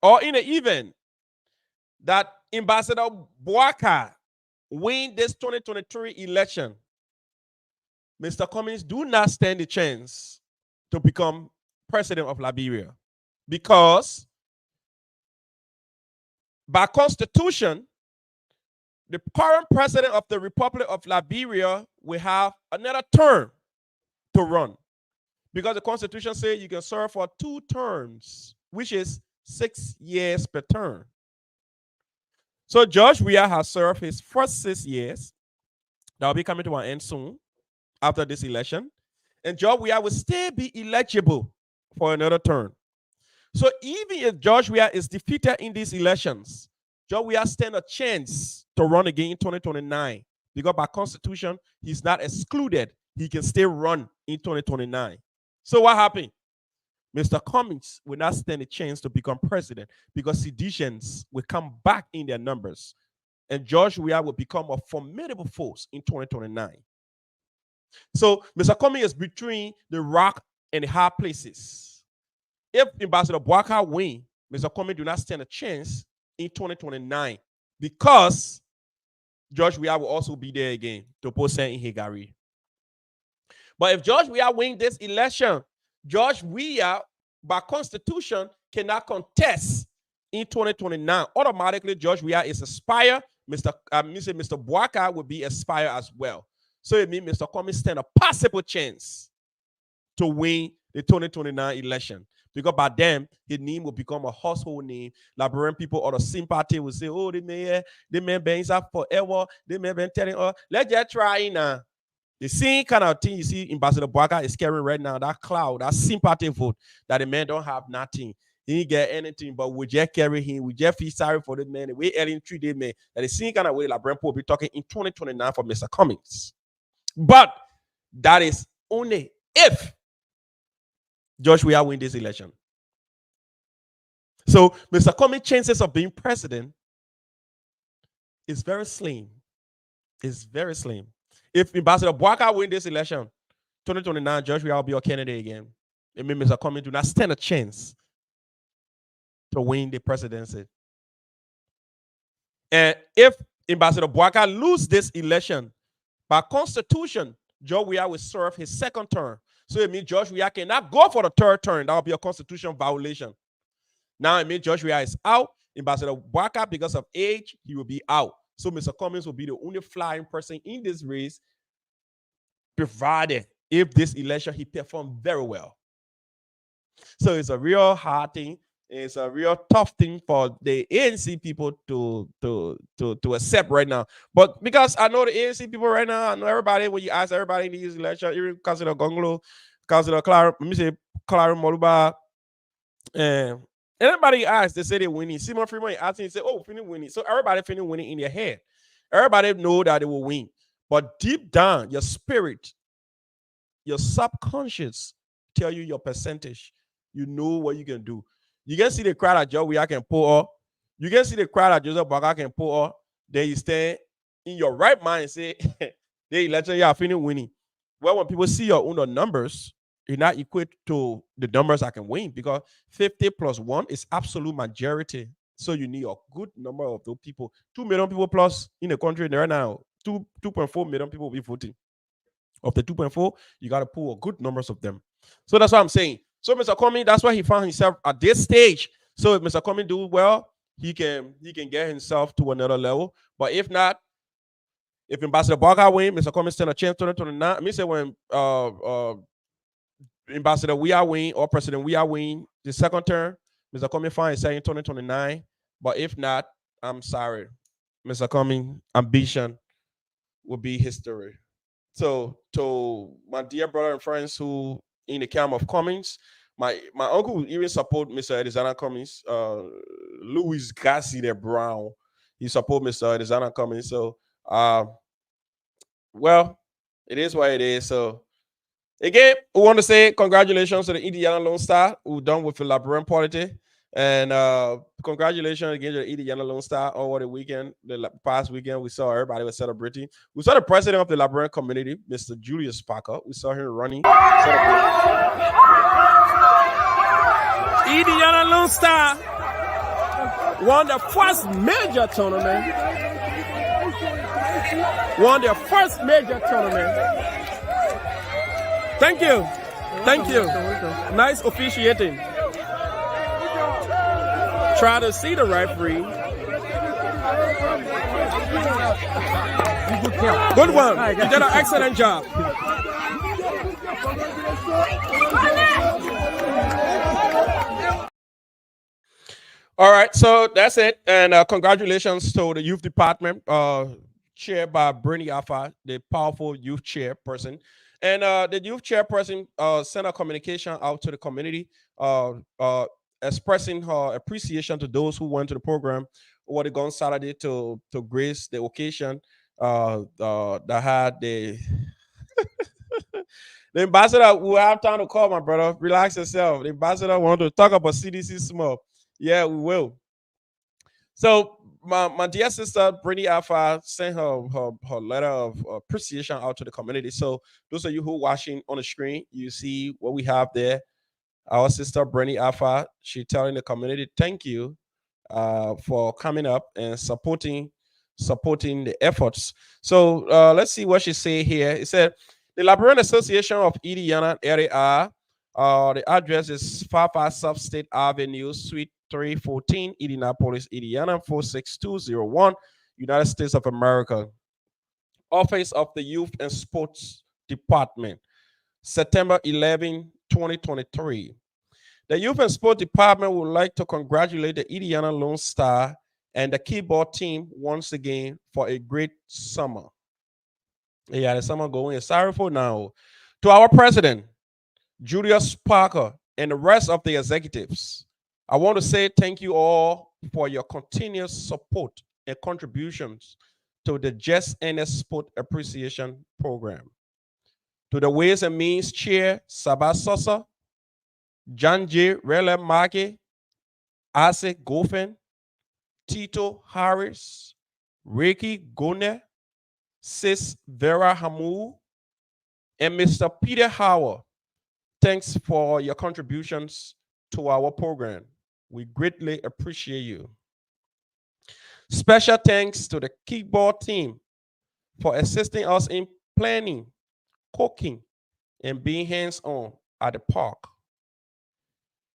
or in the event that Ambassador Boaka win this 2023 election, Mr. Cummings do not stand a chance to become president of Liberia because by constitution, the current president of the Republic of Liberia will have another term to run because the constitution says you can serve for 2 terms, which is 6 years per term. So George Weah has served his first 6 years. That will be coming to an end soon after this election. And George Weah will still be eligible for another term. So even if George Weah is defeated in these elections, George Weah stands a chance to run again in 2029 because by constitution, he's not excluded. He can still run in 2029. So what happened? Mr. Cummings will not stand a chance to become president because seditions will come back in their numbers. And George Weah will become a formidable force in 2029. So Mr. Cummings is between the rock and the hard places. If Ambassador Boaka win, Mr. Cummings do not stand a chance in 2029 because George Weah will also be there again to post in Higari. But if George Weah win this election, George Weah, by constitution, cannot contest in 2029. Automatically, George Weah is expired. Mr. Boaka will be expired as well. So it means Mr. Cummings stand a possible chance to win the 2029 election. Because by then, his name will become a household name. Liberian people or the sympathy will say, oh, they may be inside forever. They may be telling us, let's just try it now. The same kind of thing you see Ambassador Boaka is carrying right now, that cloud, that sympathy vote, that the man don't have nothing. He didn't get anything, but we just carry him. We just feel sorry for the man. We Ellen 3 day man. That the same kind of way Liberian people will be talking in 2029 for Mr. Cummings. But that is only if George Weah win this election. So Mr. Cummings' chances of being president is very slim. It's very slim. If Ambassador Boaka win this election, 2029, George Weah will be a candidate again. It means Mr. Cummings do not stand a chance to win the presidency. And if Ambassador Boaka lose this election, by constitution, George Weah will serve his second term. So it means George Weah cannot go for the third term. That will be a constitutional violation. Now it means George Weah is out. Ambassador Boaka, because of age, he will be out. So Mr. Cummings will be the only flying person in this race, provided if this election he performed very well. So it's a real hard thing. It's a real tough thing for the ANC people to accept right now. But because I know the ANC people right now, I know everybody, when you ask everybody in these elections, even Councilor Gonglo, Councilor Clara, let me say Clara Moluba, and everybody asks, they say they're winning. Simon Freeman asking, he say, oh, feeling winning. So everybody feeling winning in their head. Everybody know that they will win. But deep down, your spirit, your subconscious tell you your percentage. You know what you can do. You can see the crowd at George Weah can pull up. You can see the crowd that Joseph Baca can pull up. Then you stand in your right mind and say, the election you are finished winning. Well, when people see your own numbers, you're not equate to the numbers I can win because 50 plus 1 is absolute majority. So you need a good number of those people. 2 million people plus in the country right now. 2.4 million people will be voting. Of the 2.4, you got to pull a good numbers of them. So that's what I'm saying. So Mr. Comey, that's why he found himself at this stage. So if Mr. Comey do well, he can get himself to another level. But if not, if Ambassador Barker win, Mr. Comey stand a chance 2029. I mean, say when Ambassador we are win or President we are win the second term, Mr. Comey find himself in 2029. But if not, I'm sorry, Mr. Comey ambition will be history. So to my dear brother and friends who in the camp of Cummings, my uncle would even support Mr. Edison Cummings, Louis Gassi de Brown. He support Mr. Edison Cummings. So well, it is what it is. So again, we want to say congratulations to the Indiana Lone Star who done with the Liberian polity. And congratulations again to the Indiana Lone Star over the weekend. The past weekend, we saw everybody was celebrating. We saw the president of the Liberian community, Mr. Julius Parker. We saw him running. Indiana Lone Star won the first major tournament. Won their first major tournament. Thank you. Thank you. Nice officiating. Try to see the referee. Good one. You did an excellent job. All right, so that's it. And congratulations to the youth department, chaired by Bernie Alpha, the powerful youth chairperson. And the youth chairperson sent a communication out to the community, expressing her appreciation to those who went to the program over the gun Saturday to grace the occasion that had the the ambassador will have time to call, my brother. Relax yourself. The ambassador want to talk about CDC small. Yeah, we will. So my dear sister Brittany Alpha sent her letter of appreciation out to the community. So those of you who are watching on the screen, you see what we have there. Our sister Brittany Alpha, she telling the community, thank you for coming up and supporting the efforts. So let's see what she say here. It said the Liberian Association of Indiana area. The address is 55 South State Avenue, Suite 314, Indianapolis, Indiana 46201, United States of America. Office of the Youth and Sports Department, September 11, 2023. The Youth and Sport Department would like to congratulate the Indiana Lone Star and the keyboard team once again for a great summer. Yeah, the summer going is sorry for now. To our president, Julius Parker, and the rest of the executives, I want to say thank you all for your continuous support and contributions to the Just NS Sport Appreciation Program. To the Ways and Means Chair, Sabah Sosa, John J. Rele Maki, Ase Gofen, Tito Harris, Ricky Gone, Sis Vera Hamu, and Mr. Peter Howard. Thanks for your contributions to our program. We greatly appreciate you. Special thanks to the keyboard team for assisting us in planning, cooking, and being hands-on at the park.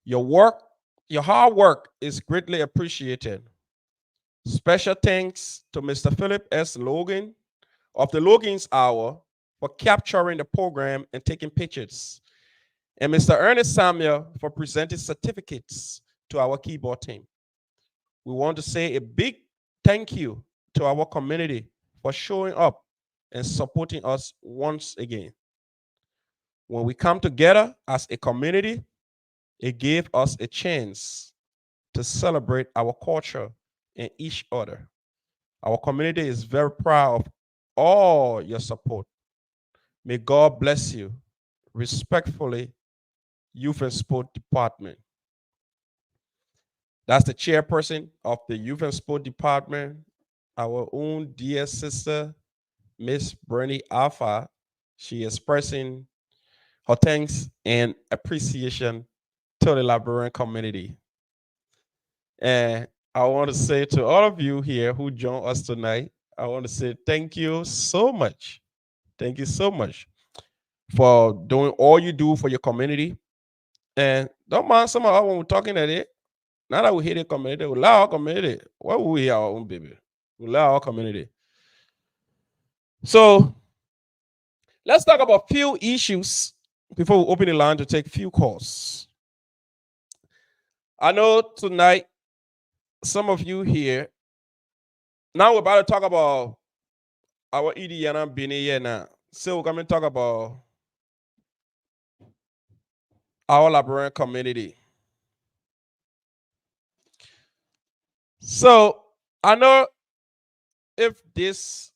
Your hard work is greatly appreciated. Special thanks to Mr. Philip S. Logan of the Logan's Hour for capturing the program and taking pictures, and Mr. Ernest Samuel for presenting certificates to our keyboard team. We want to say a big thank you to our community for showing up and supporting us once again. When we come together as a community, it gave us a chance to celebrate our culture and each other. Our community is very proud of all your support. May God bless you. Respectfully, Youth and Sport Department. That's the chairperson of the Youth and Sport Department, our own dear sister, Miss Bernie Alpha. She expressing her thanks and appreciation to the Liberian community. And I want to say to all of you here who join us tonight, I want to say thank you so much. Thank you so much for doing all you do for your community. And don't mind some of us when we're talking at it. Now that we hit the community, we love our community. Why would we hear our own baby? We love our community. So let's talk about few issues before we open the line to take few calls. I know tonight some of you here. Now we're about to talk about our Indiana Bini here now. So we're going to talk about our Liberian community. So I know if this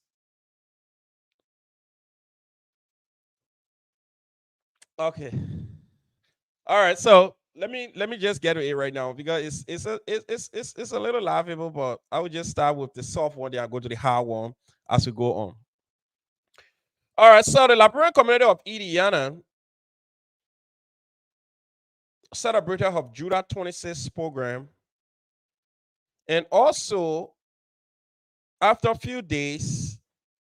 okay. All right, so let me just get to it right now because it's a little laughable, but I would just start with the soft one, then I go to the hard one as we go on. All right, so the Liberian community of Indiana celebrated of Judah 26 program, and also after a few days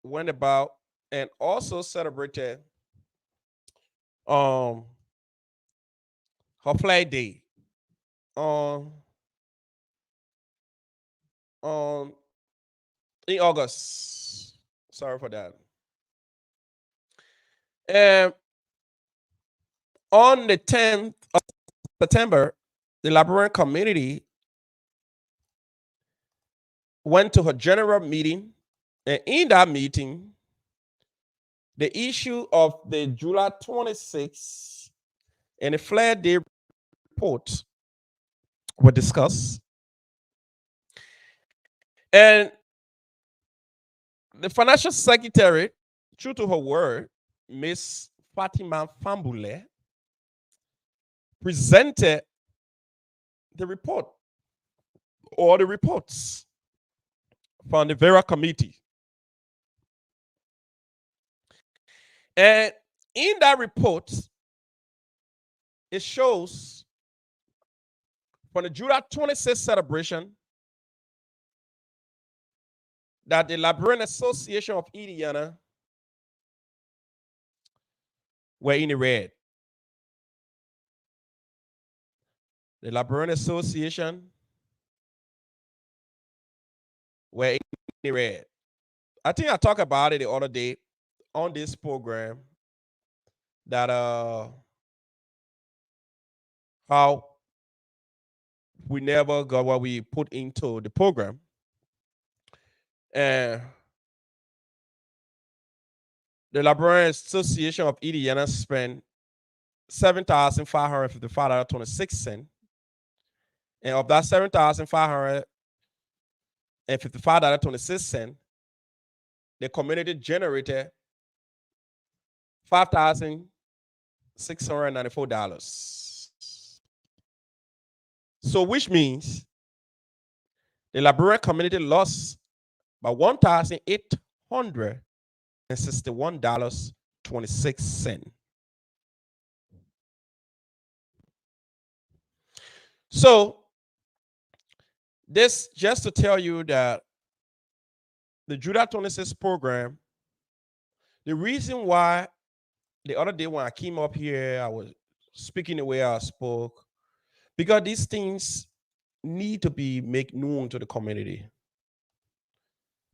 went about and also celebrated um her flag day on on in August. Sorry for that. And on the 10th of September, the Liberian community went to her general meeting, and in that meeting, the issue of the July 26th and the Flag Day report were discussed. And the financial secretary, true to her word, Miss Fatima Fambule, presented the report or the reports from the Vera committee. And in that report, it shows from the July 26th celebration that the Liberian Association of Indiana were in the red. The Liberian Association were in the red. I think I talked about it the other day on this program that how we never got what we put into the program. And the Liberian Association of Indiana spent $7,555.26. And of that $7,555.26, the community generated $5,694. So which means the Liberian community lost by $1,861.26. So this just to tell you that the Judah 26 program, the reason why the other day when I came up here, I was speaking the way I spoke, because these things need to be made known to the community.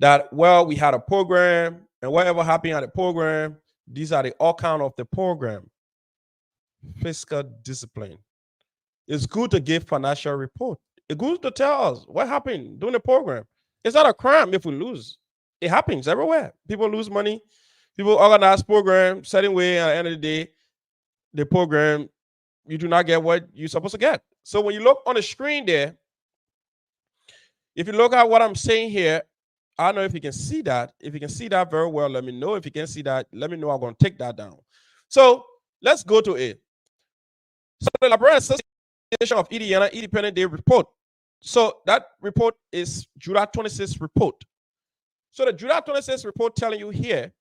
That, well, we had a program, and whatever happened at the program, these are the outcome of the program. Fiscal discipline. It's good to give financial report. It's good to tell us what happened during the program. It's not a crime if we lose. It happens everywhere. People lose money. People organize program, certain way, at the end of the day, the program, you do not get what you're supposed to get. So when you look on the screen there, if you look at what I'm saying here, I don't know if you can see that. If you can see that very well, let me know. If you can see that, let me know. I'm going to take that down. So let's go to it. So the Liberian Association of Indiana Independent Day Report So that report is July 26th report. So the July 26th report telling you here,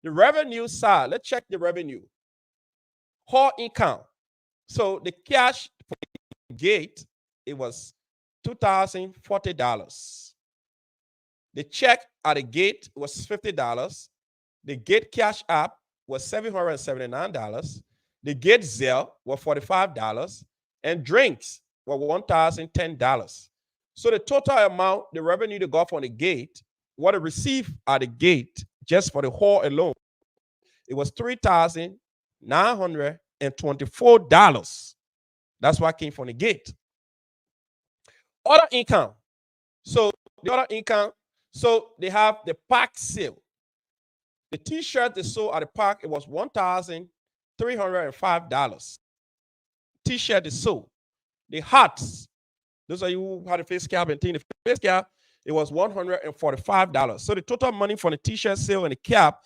the revenue side, let's check the revenue. Whole income. So the cash for the gate, it was $2,040. The check at the gate was $50. The gate cash app was $779. The gate Zelle was $45. And drinks were $1,010. So the total amount, the revenue they got from the gate, what they received at the gate just for the hall alone, it was $3,924. That's what came from the gate. Other income. So the other income, so they have the park sale. The t-shirt they sold at the park, it was $1,305. T-shirt they sold. The hats, those are you who had a face cap and thing, the face cap, it was $145. So the total money for the t-shirt sale and the cap,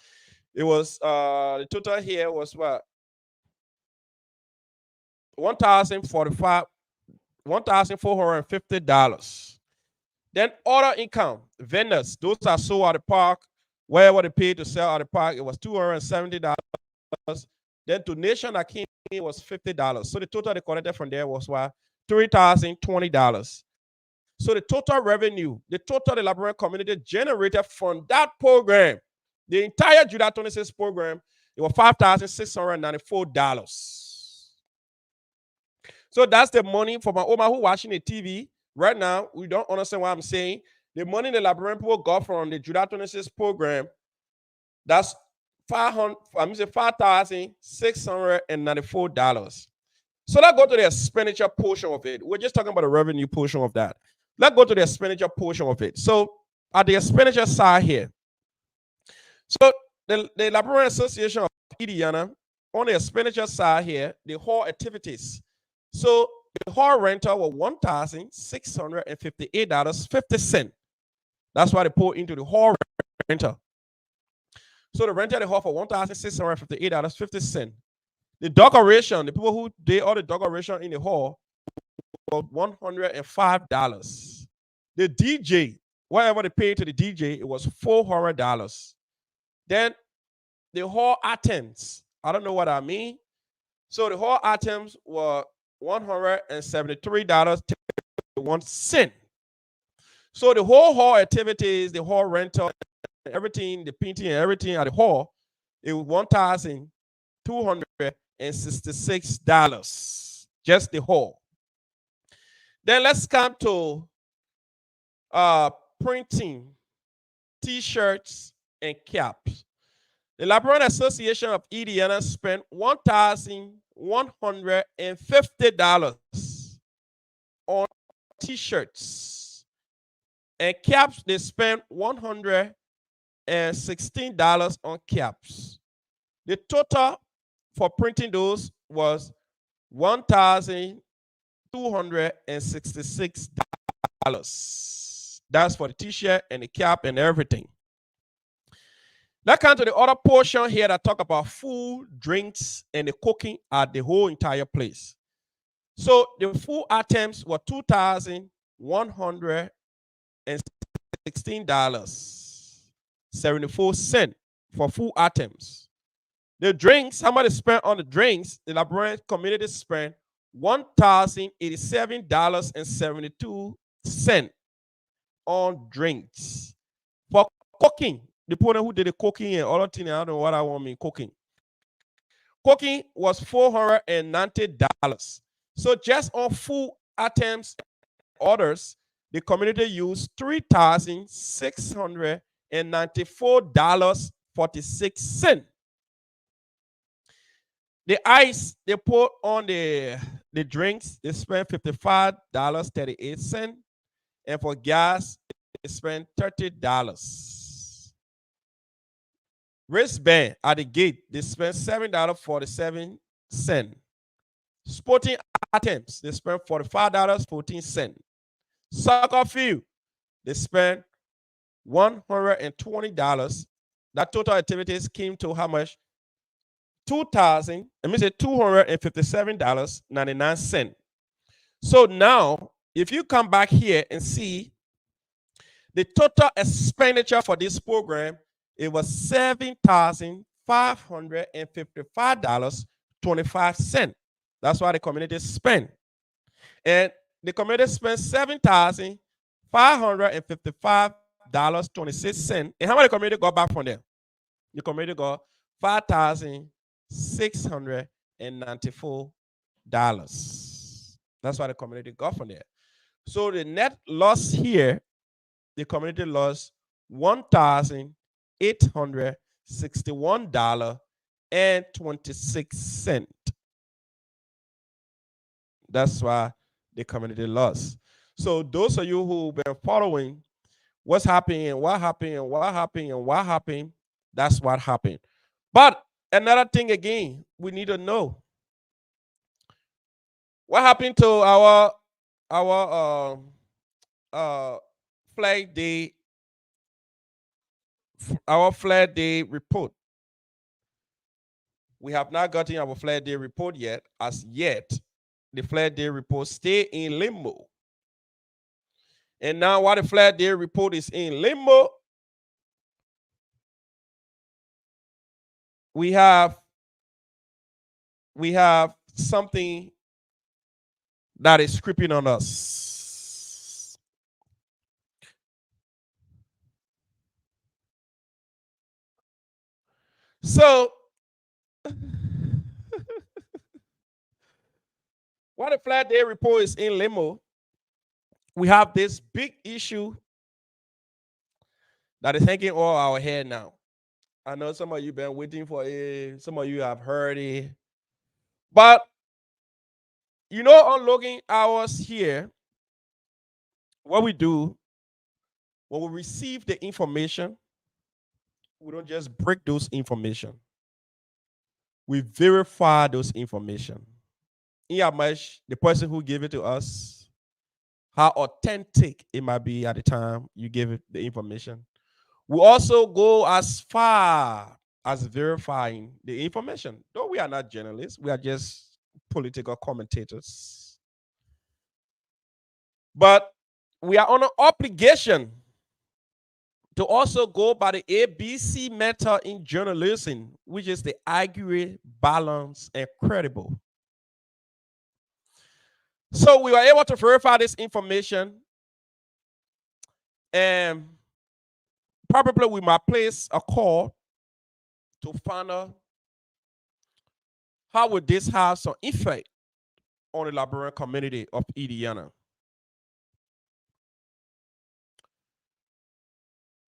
it was the total here was what? $1,450. Then other income, vendors, those are sold at the park, wherever they paid to sell at the park, it was $270. Then donation that came in was $50. So the total they collected from there was what? $3,020. So the total revenue, the total the Liberian community generated from that program, the entire July 26 program, it was $5,694. So that's the money for my Oma who watching the TV right now. We don't understand what I'm saying. The money the Liberian people got from the July 26 program, that's $5,694. So let's go to the expenditure portion of it. We're just talking about the revenue portion of that. Let's go to the expenditure portion of it. So at the expenditure side here, so the Liberian Association of Indiana, on the expenditure side here, the hall activities. So the hall rental was $1,658.50. That's why they put into the hall rental. So the rental they hall for $1,658.50. The decoration, the people who did all the decoration in the hall, was $105. The DJ, whatever they paid to the DJ, it was $400. Then the hall items, I don't know what I mean. So the hall items were $173.01. So the whole hall activities, the hall rental, everything, the painting and everything at the hall, it was $1,266. Just the hall. Then let's come to printing t-shirts and caps. The Liberian Association of Indiana spent $1,150 on t-shirts. And caps, they spent $116 on caps. The total for printing those was $1,266. That's for the t-shirt and the cap and everything. Let's come to the other portion here that talk about food, drinks, and the cooking at the whole entire place. So the food items were $2,116.74 for food items. The drinks, how much they spent on the drinks, the Liberian community spent $1,087.72 on drinks. For cooking, the person who did the cooking and all the things, I don't know what I want me cooking. Cooking was $490. So just on food items orders, the community used $3,694.46. The ice they put on the drinks, they spent $55.38. And for gas, they spent $30. Wristband at the gate, they spent $7.47. Sporting items, they spent $45.14. Soccer field, they spent $120. That total activities came to how much? $257.99. So now If you come back here and see the total expenditure for this program, it was $7,555.25. That's what the community spent. And the community spent $7,555.26. And how much the community got back from there? The community got $5,694. That's what the community got from there. So the net loss here, the community lost $1,861.26. That's why the community lost. So those of you who've been following what's happening, what happened, what happened, and what happened, that's what happened. But another thing again, we need to know what happened to our flag day, our flag day report. We have not gotten our flag day report yet. As yet, the flag day report stay in limbo. And now, while the flag day report is in limbo, we have something that is creeping on us. So, while the flag day report is in limbo, we have this big issue that is hanging over our head now. I know some of you been waiting for it. Some of you have heard it. But, you know, on logging hours here, what we do, when we receive the information, we don't just break those information. We verify those information. In how much the person who gave it to us, how authentic it might be at the time you give it the information. We also go as far as verifying the information. Though we are not journalists, we are just political commentators. But we are on an obligation to also go by the ABC method in journalism, which is the accurate, balanced, and credible. So we were able to verify this information, and probably we might place a call to find out how would this have some effect on the Liberian community of Indiana.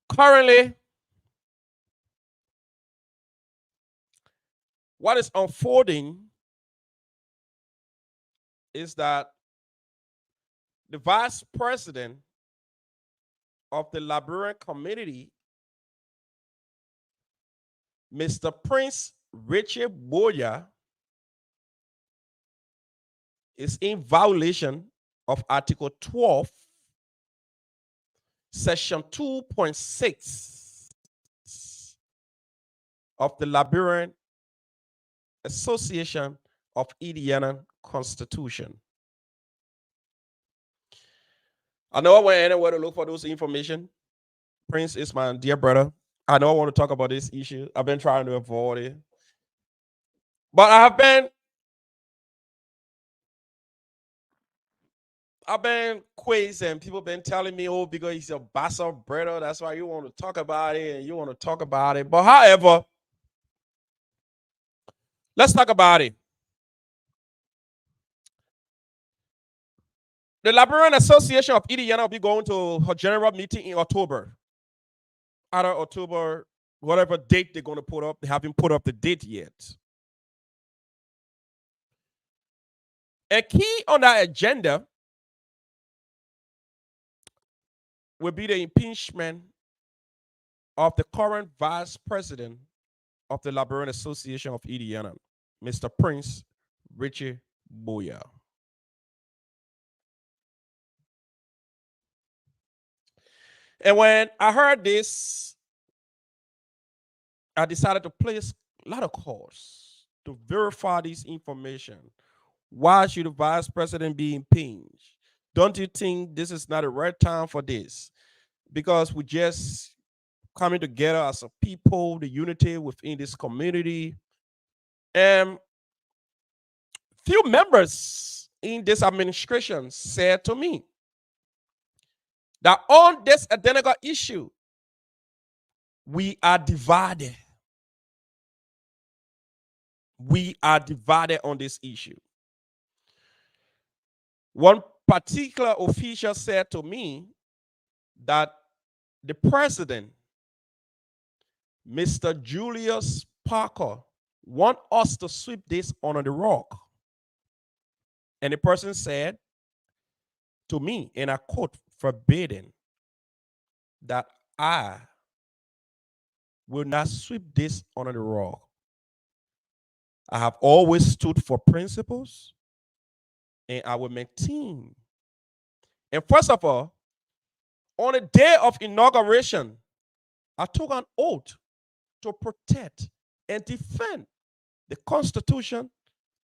Currently, what is unfolding is that the vice president of the Liberian community, Mr. Prince Richard Boyer, is in violation of Article 12, Section 2.6 of the Liberian Association of Indiana Constitution. I know I went anywhere to look for those information. Prince is my dear brother. I know I want to talk about this issue. I've been trying to avoid it. But I've been quizzed and people been telling me, oh, because he's a bastard brother, that's why you want to talk about it and you want to talk about it. But however, let's talk about it. The Liberian Association of Indiana will be going to her general meeting in October. Either October, whatever date they're going to put up, they haven't put up the date yet. A key on that agenda will be the impeachment of the current vice president of the Liberian Association of Indiana, Mr. Prince Richard Boyer. And when I heard this, I decided to place a lot of calls to verify this information. Why should the vice president be impeached? Don't you think this is not the right time for this? Because we just coming together as a people, the unity within this community. And few members in this administration said to me that on this identical issue, we are divided. We are divided on this issue. One particular official said to me that the president, Mr. Julius Parker, want us to sweep this under the rug. And the person said to me, and I quote, forbidden, that I will not sweep this under the rug. I have always stood for principles, and I will maintain. And first of all, on the day of inauguration, I took an oath to protect and defend the Constitution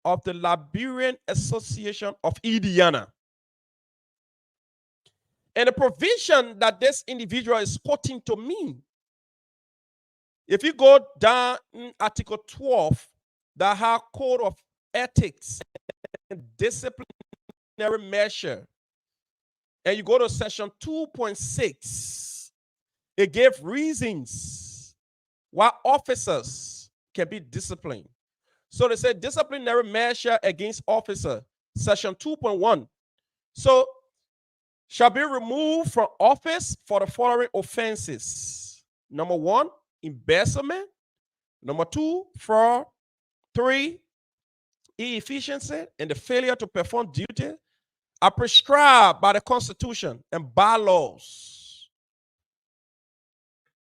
of the Liberian Association of Indiana. And the provision that this individual is quoting to me, if you go down in Article 12, the High Code of Ethics and Disciplinary Measure, and you go to section 2.6, it gave reasons why officers can be disciplined. So they said disciplinary measure against officer, section 2.1. So shall be removed from office for the following offenses. Number 1, embezzlement. Number 2, fraud. 3, inefficiency and the failure to perform duty are prescribed by the Constitution and bylaws.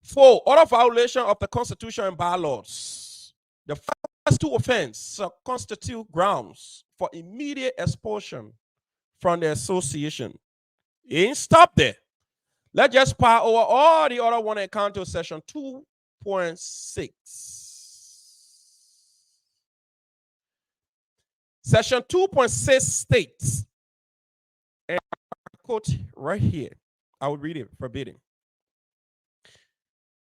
4, other violation of the Constitution and bylaws. The first 2 offenses constitute grounds for immediate expulsion from the association. It ain't stop there. Let's just power over all the other one and count to section 2.6. Section 2.6 states, and I quote right here, I will read it verbatim.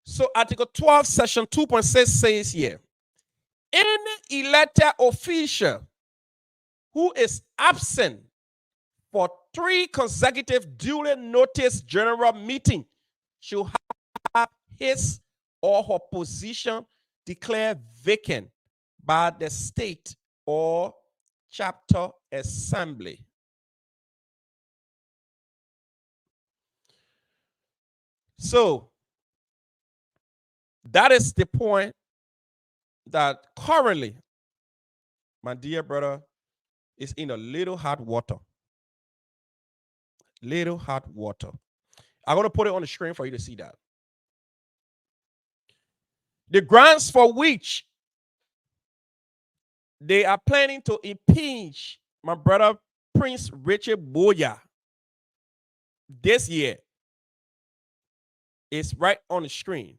So Article 12, Section 2.6 says here, any elected official who is absent for 3 consecutive duly noticed general meeting should have his or her position declared vacant by the state or chapter assembly. So that is the point that currently my dear brother is in a little hot water. Little hot water. I'm going to put it on the screen for you to see that. The grounds for which they are planning to impeach my brother Prince Richard Boya this year is right on the screen.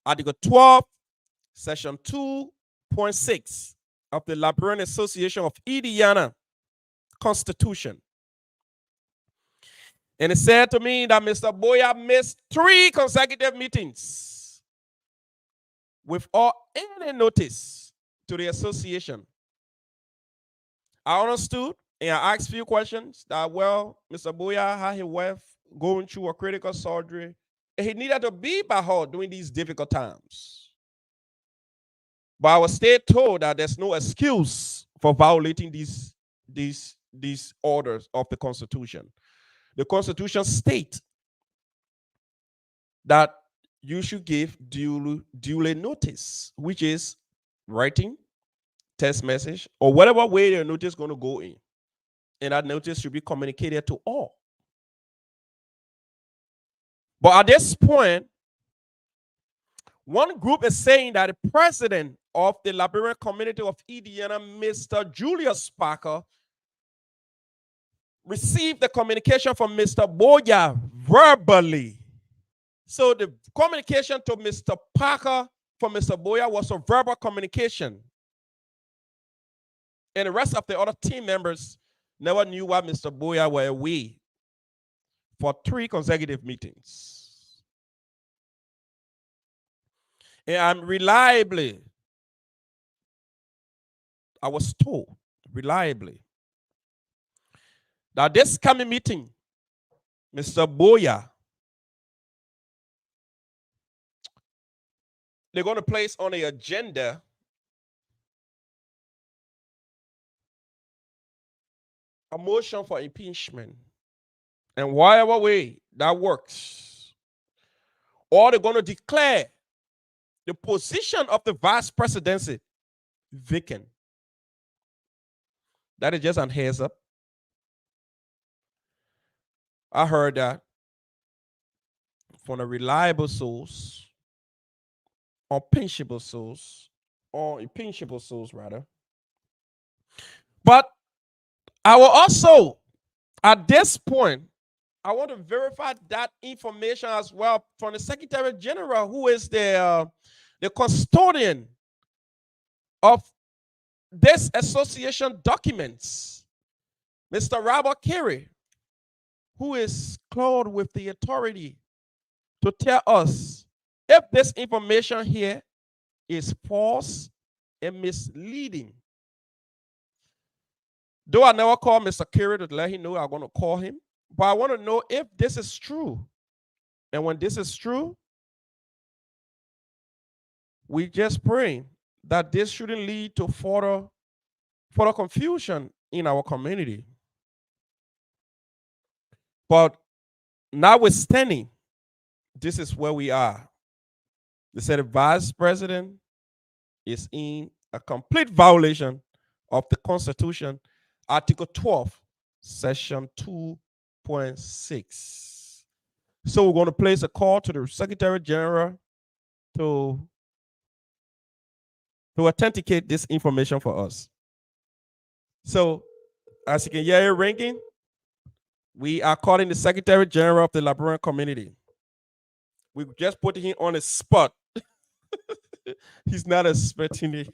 Article 12, Section 2.6 of the Liberian Association of Indiana Constitution. And it said to me that Mr. Boya missed 3 consecutive meetings without any notice to the association. I understood and I asked a few questions that, well, Mr. Boya had his wife going through a critical surgery and he needed to be by her during these difficult times. But I was still told that there's no excuse for violating these orders of the Constitution. The Constitution states that you should give duly notice, which is writing, text message, or whatever way your notice is going to go in. And that notice should be communicated to all. But at this point, one group is saying that the president of the Liberian community of Indiana, Mr. Julius Parker, received the communication from Mr. Boya verbally. So the communication to Mr. Parker from Mr. Boya was a verbal communication. And the rest of the other team members never knew why Mr. Boya were away for 3 consecutive meetings. And I was told reliably that this coming meeting, Mr. Boya, they're going to place on the agenda a motion for impeachment. And whatever way that works, or they're going to declare the position of the vice presidency vacant. That is just an heads up. I heard that from a reliable source, unimpeachable source rather. But I will also, at this point, I want to verify that information as well from the Secretary General, who is the custodian of this association documents, Mr. Robert Carey, who is clothed with the authority to tell us if this information here is false and misleading. Though I never called Mr. Carey to let him know I'm going to call him, but I want to know if this is true. And when this is true, we just pray that this shouldn't lead to further confusion in our community. But notwithstanding, this is where we are. They said the vice president is in a complete violation of the Constitution, Article 12, Section 2.6. So we're going to place a call to the Secretary General to authenticate this information for us. So, as you can hear it ringing, we are calling the Secretary General of the Liberian community. We just put him on the spot. He's not expecting it.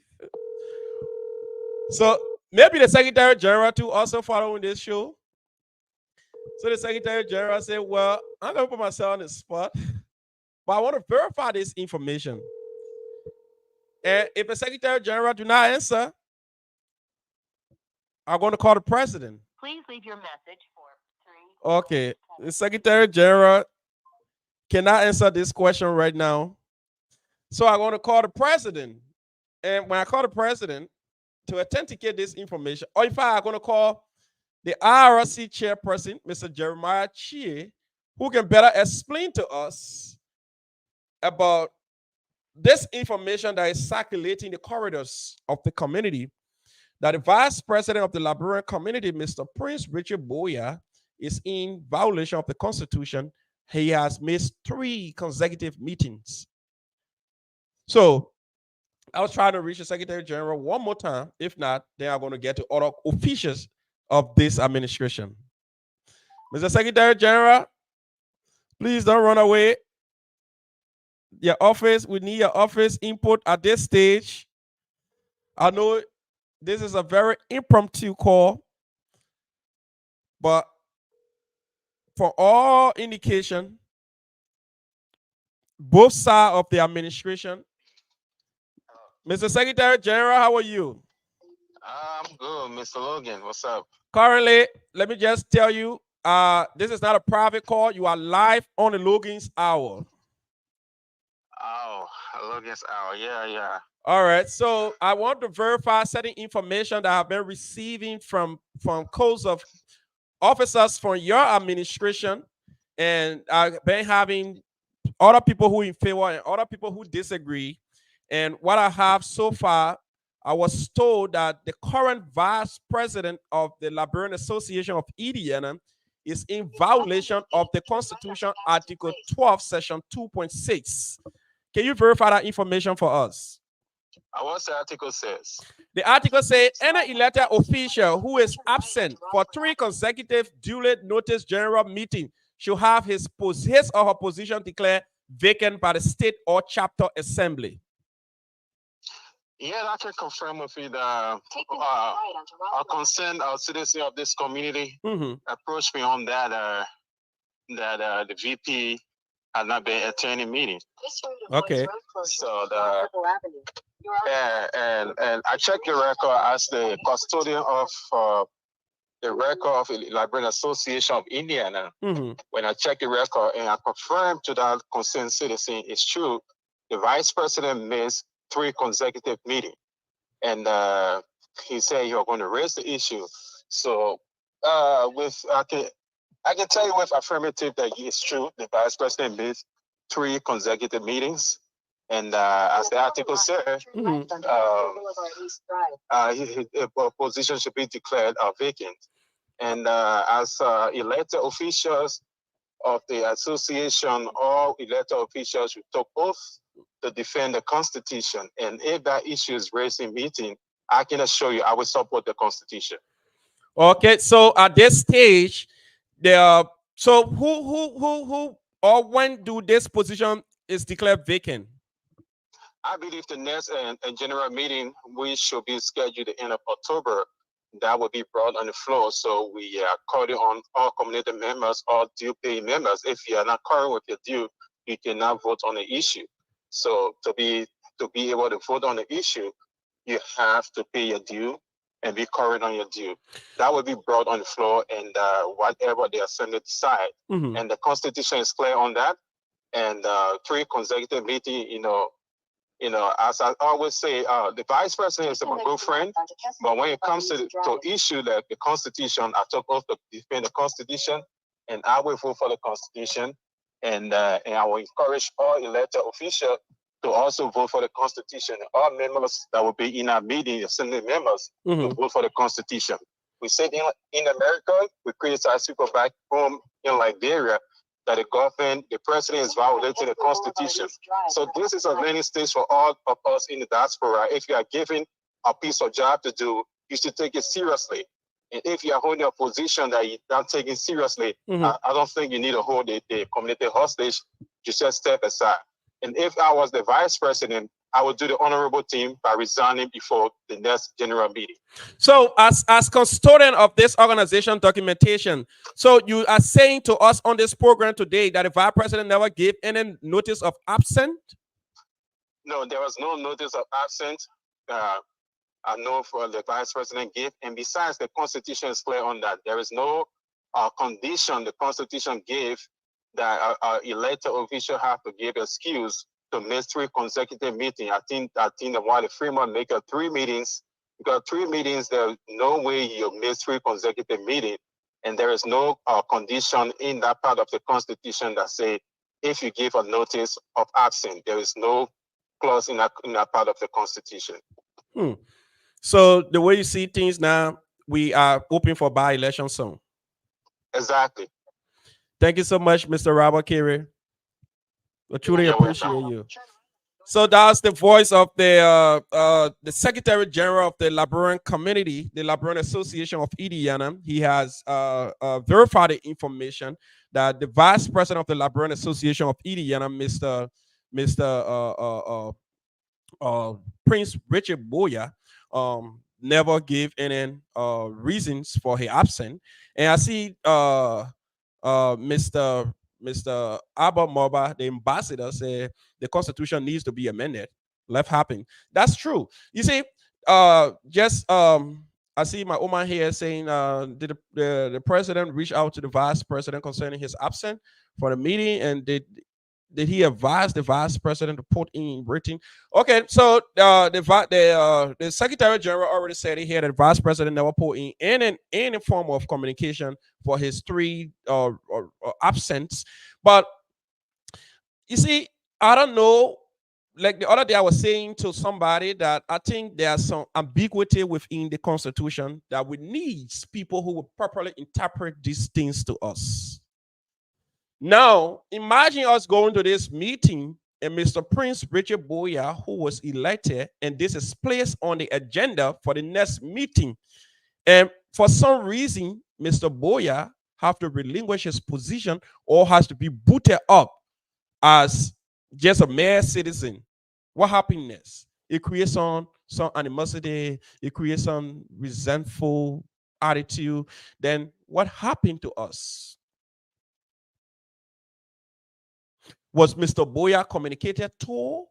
So maybe the Secretary General too also following this show. So the Secretary General said, well, I'm going to put myself on the spot, but I want to verify this information. And if the Secretary General do not answer, I'm going to call the president. Please leave your message for 3. Okay. The Secretary General cannot answer this question right now. So I'm going to call the president. And when I call the president to authenticate this information, or in fact, I'm going to call the IRC chairperson, Mr. Jeremiah Chie, who can better explain to us about this information that is circulating the corridors of the community, that the vice president of the Liberian community, Mr. Prince Richard Boya, is in violation of the Constitution. He has missed 3 consecutive meetings. So I was trying to reach the Secretary General one more time. If not, then I'm going to get to other officials of this administration. Mr. Secretary General, please don't run away. Your office, we need your office input at this stage. I know this is a very impromptu call, but for all indication, both sides of the administration. Mr. Secretary General, how are you? I'm good, Mr. Logan. What's up? Currently, let me just tell you, this is not a private call. You are live on the Logan's Hour. Oh, Logan's hour. Yeah. All right. So I want to verify certain information that I've been receiving from calls of officers from your administration, and I've been having other people who in favor and other people who disagree. And what I have so far, I was told that the current vice president of the Liberian Association of Indiana is in violation of the Constitution, Article 12, Section 2.6. Can you verify that information for us? What's the article says? The article says any elected official who is absent for 3 consecutive duly noticed general meeting should have his or her position declared vacant by the state or chapter assembly. Yeah, I can confirm with you that a concerned citizen of this community Mm-hmm. approached me on that the VP had not been attending meeting. Okay. So and I checked the record as the custodian of the record of the Librarian Association of Indiana. Mm-hmm. When I checked the record and I confirmed to that concerned citizen, it's true. The vice president missed 3 consecutive meetings, and he said you're going to raise the issue. So, with I can tell you with affirmative that it's true. The vice president missed 3 consecutive meetings, and as the article said, Mm-hmm. his position should be declared vacant. And as elected officials of the association, all elected officials should take oath to defend the Constitution. And if that issue is raised in meeting, I can assure you I will support the Constitution. Okay. So at this stage, there. So who or when do this position is declared vacant? I believe the next general meeting, we should be scheduled the end of October. That will be brought on the floor. So we are calling on all community members, all due paying members. If you are not current with your due, you cannot vote on the issue. So to be able to vote on the issue, you have to pay your due and be current on your due. That will be brought on the floor, and whatever the assembly decide. Mm-hmm. And the Constitution is clear on that. And 3 consecutive meetings, as I always say, the vice president is my good friend. But when it comes to issue like the Constitution, I took oath to defend the Constitution, and I will vote for the Constitution. And I will encourage all elected officials to also vote for the Constitution. And all members that will be in our meeting, assembly members, to vote for the Constitution. We said in America, we criticize people back home in Liberia that the government, the president is violating the Constitution. So this is a learning stage for all of us in the diaspora. If you are given a piece of job to do, you should take it seriously. And if you are holding a position that you're not taking seriously, I don't think you need to hold the community hostage. You just step aside. And if I was the vice president, I would do the honorable thing by resigning before the next general meeting. So, as custodian of this organization documentation, so you are saying to us on this program today that the vice president never gave any notice of absent? No, there was no notice of absent. I know for the vice president gave, and besides, the Constitution is clear on that. There is no condition the Constitution gave that elected official have to give excuse to miss 3 consecutive meetings. I think that while the Fremont make 3 meetings, because 3 meetings, there's no way you miss 3 consecutive meetings, and there is no condition in that part of the Constitution that say if you give a notice of absence, there is no clause in that part of the Constitution. So the way you see things now, we are hoping for by-election soon. Exactly. Thank you so much, Mr. Robert Carey. I truly You're appreciate welcome. you. So that's the voice of the Secretary General of the Librarian Community, the Librarian Association of Indiana. He has verified the information that the Vice President of the Librarian Association of Indiana, Mr. Prince Richard Boyer, never gave any reasons for his absence. And I see Mr. Albert Moba, the ambassador, said the Constitution needs to be amended. Left happen. That's true. You see, just I see my Oman here saying, did the president reach out to the vice president concerning his absence for the meeting, and did he advise the vice president to put in written? Okay, so the secretary general already said here that the vice president never put in any form of communication for his 3 absence. But you see, I don't know. Like the other day, I was saying to somebody that I think there's some ambiguity within the Constitution that we need people who will properly interpret these things to us. Now, imagine us going to this meeting and Mr. Prince Richard Boyer, who was elected, and this is placed on the agenda for the next meeting. And for some reason, Mr. Boyer have to relinquish his position or has to be booted up as just a mere citizen. What happens next? It creates on some animosity, you create some resentful attitude, then what happened to us? Was Mr. Boyer communicated to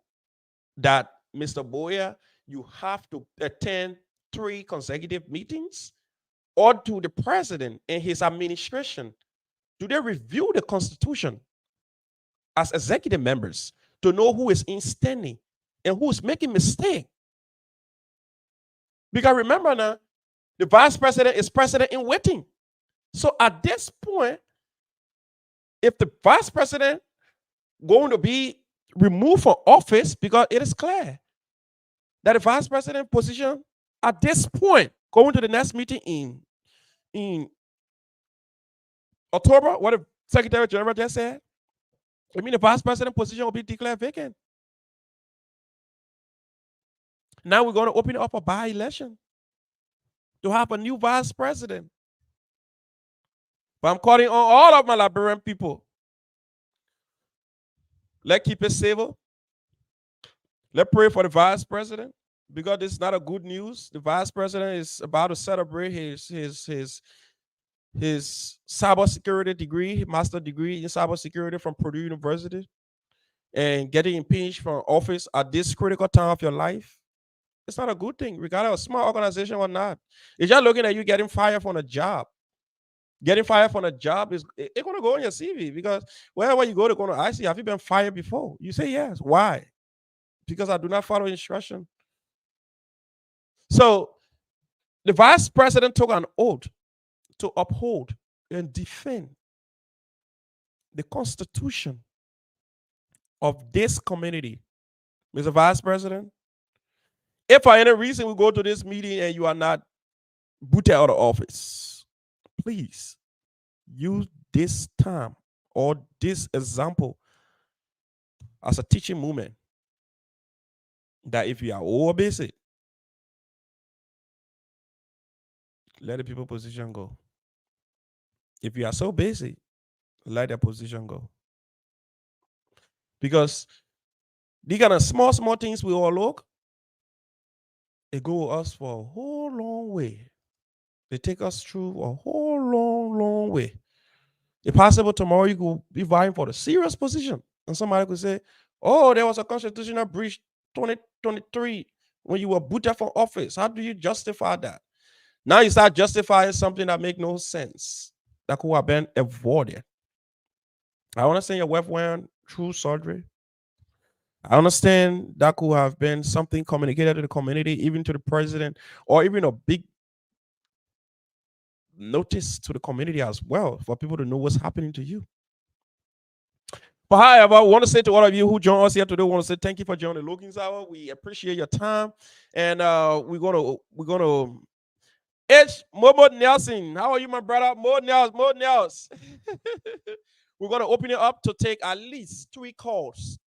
that Mr. Boyer, you have to attend 3 consecutive meetings? Or to the president and his administration, do they review the Constitution as executive members to know who is in standing and who is making mistake? Because remember now, the vice president is president in waiting. So at this point, if the vice president going to be removed from office, because it is clear that the vice president position at this point, going to the next meeting in October, what the Secretary General just said, I mean the vice president position will be declared vacant. Now we're going to open up a by-election to have a new vice president. But I'm calling on all of my Liberian people. Let's keep it civil. Let's pray for the vice president, because this is not a good news. The vice president is about to celebrate his cybersecurity degree, master degree in cybersecurity from Purdue University, and getting impeached from office at this critical time of your life. It's not a good thing, regardless of small organization or not. It's just looking at you getting fired from a job. Getting fired from a job is it's going to go on your CV, because wherever you go, they're going to ask you, have you been fired before? You say yes. Why? Because I do not follow instruction. So the vice president took an oath to uphold and defend the Constitution of this community. Mr. Vice President, if for any reason we go to this meeting and you are not booted out of office, please use this time or this example as a teaching moment that if you are over busy, let the people position go. If you are so busy, let their position go. Because these kind of small things we all look, it go with us for a whole long way. They take us through a whole long way. If possible, tomorrow you could be vying for the serious position. And somebody could say, oh, there was a constitutional breach 2023 when you were booted from office. How do you justify that? Now you start justifying something that make no sense, that could have been avoided. I understand your wife went through surgery. I understand that could have been something communicated to the community, even to the president, or even a big notice to the community as well, for people to know what's happening to you. But however, I want to say to all of you who joined us here today, we want to say thank you for joining the Logan's Hour. We appreciate your time, and we're gonna H Momo Nelson. How are you, my brother? Mo Nels. We're gonna open it up to take at least 3 calls,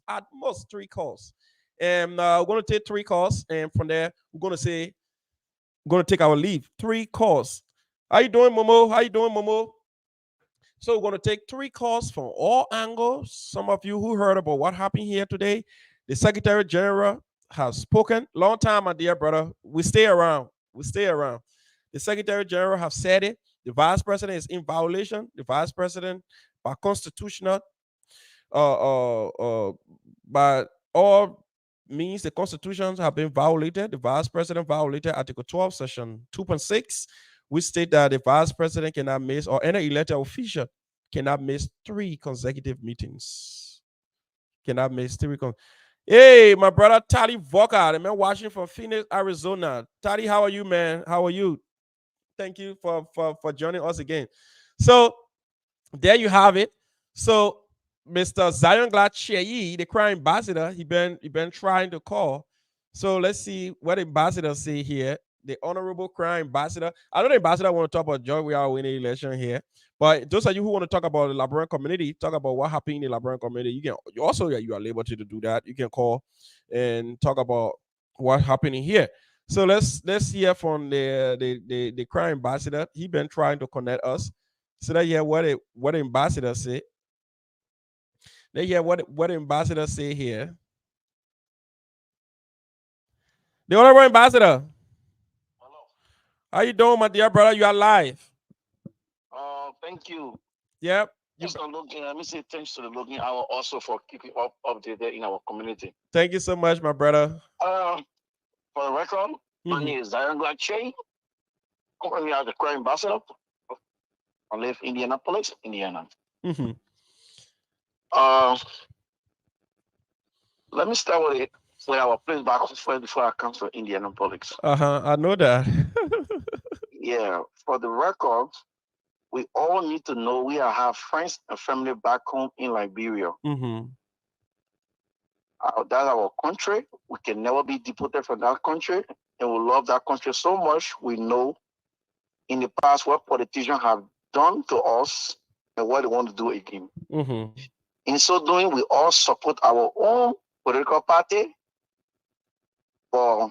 at most 3 calls, and we're gonna take 3 calls, and from there we're gonna take our leave. 3 calls. How you doing, Momo? So we're going to take 3 calls from all angles. Some of you who heard about what happened here today, the Secretary General has spoken. Long time, my dear brother. We stay around. The Secretary General have said it. The Vice President is in violation. The Vice President, by constitutional, by all means, the constitutions have been violated. The Vice President violated Article 12, Section 2.6. We state that the vice president cannot miss, or any elected official cannot miss 3 consecutive meetings. Hey, my brother Taddy Voka, the man watching from Phoenix, Arizona. Taddy, how are you, man? How are you? Thank you for joining us again. So there you have it. So Mr. Zion Glad Cheyi, the crime ambassador, he been trying to call. So let's see what the ambassador say here. The honorable crime ambassador. I know the ambassador want to talk about joy we are winning election here, but those of you who want to talk about the Liberian community, talk about what happened in the Liberian community, you are able to do that. You can call and talk about what happening here. So let's hear from the crime ambassador. He been trying to connect us. So that hear what the ambassador say. They hear what the ambassador say here. The honorable ambassador. Hello. How you doing, my dear brother? You are live. Thank you. Yep. You. Mr. Logan, let me say thanks to the Logan Hour also for keeping up updated in our community. Thank you so much, my brother. Uh, for the record, my Mm-hmm. name is Zion Glache. Currently as the current ambassador. I live in Indianapolis, Indiana. Mm-hmm. Uh, let me start with it with our place back home first before I come to Indianapolis. Uh-huh. I know that. Yeah, for the record, we all need to know we have friends and family back home in Liberia. Mm-hmm. That's our country. We can never be deported from that country. And we love that country so much. We know in the past what politicians have done to us and what they want to do again. Mm-hmm. In so doing, we all support our own political party. But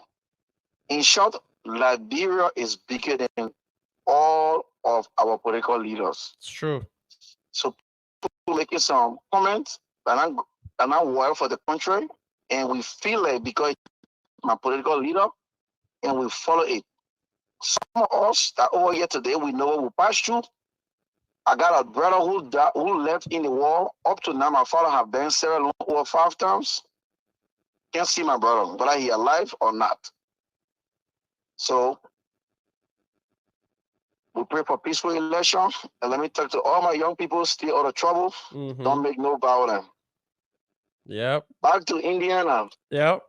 in short, Liberia is bigger than all of our political leaders. It's true. So people making some comments that are not well for the country, and we feel it because my political leader, and we follow it. Some of us that over here today, we know what we passed through. I got a brother who left in the war. Up to now, my father have been Sierra Leone over 5 times. Can't see my brother, whether he alive or not. So we pray for peaceful election. And let me talk to all my young people, stay out of trouble. Mm-hmm. Don't make no violence. Yep. Back to Indiana. Yep.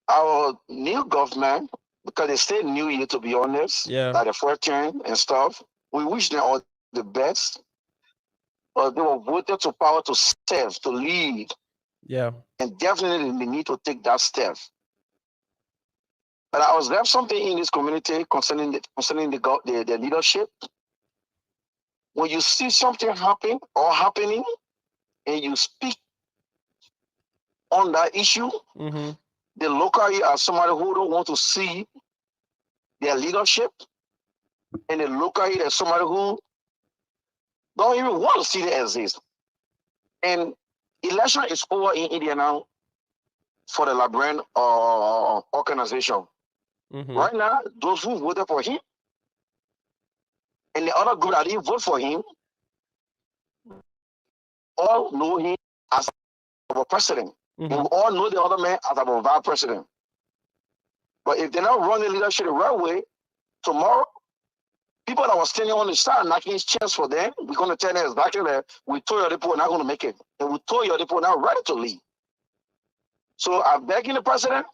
Our new government, because they stay new here to be honest, Yeah. like the 14 and stuff, we wish them all the best. But they were voted to power to serve, to lead, Yeah. and definitely they need to take that step. But I was there something in this community concerning the leadership. When you see something happen or happening, and you speak on that issue, Mm-hmm. the locally are somebody who don't want to see their leadership, and the locally there's somebody who don't even want to see it exist. And election is over in Indiana for the Liberian organization. Mm-hmm. Right now, those who voted for him and the other group that didn't vote for him all know him as our president. Mm-hmm. And we all know the other man as our vice president. But if they're not running leadership the right way, tomorrow, people that were standing on the side knocking chairs for them, we're going to tell them exactly that we told your people we're not going to make it. And we told your people we're not ready to leave. So I'm begging the president,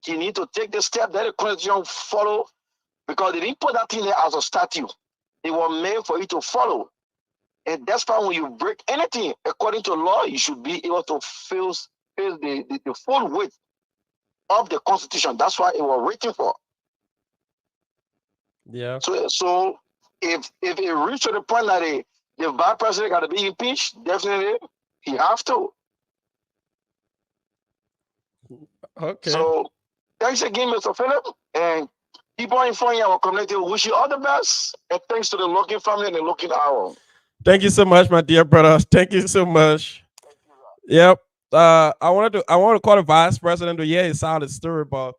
he need to take the step that the constitution follow, because they didn't put that thing there as a statute. They were made for you to follow. And that's why when you break anything according to law, you should be able to face the full weight of the constitution. That's why it was written for. Yeah. So if it reached to the point that the vice president got to be impeached, definitely he have to. Okay. So thanks again, Mr. Philip, and keep on informing our community. We wish you all the best, and thanks to the Logan family and the Logan Hour. Thank you so much, my dear brother. Thank you so much. Yep. I want to call the vice president to hear his side of the story, but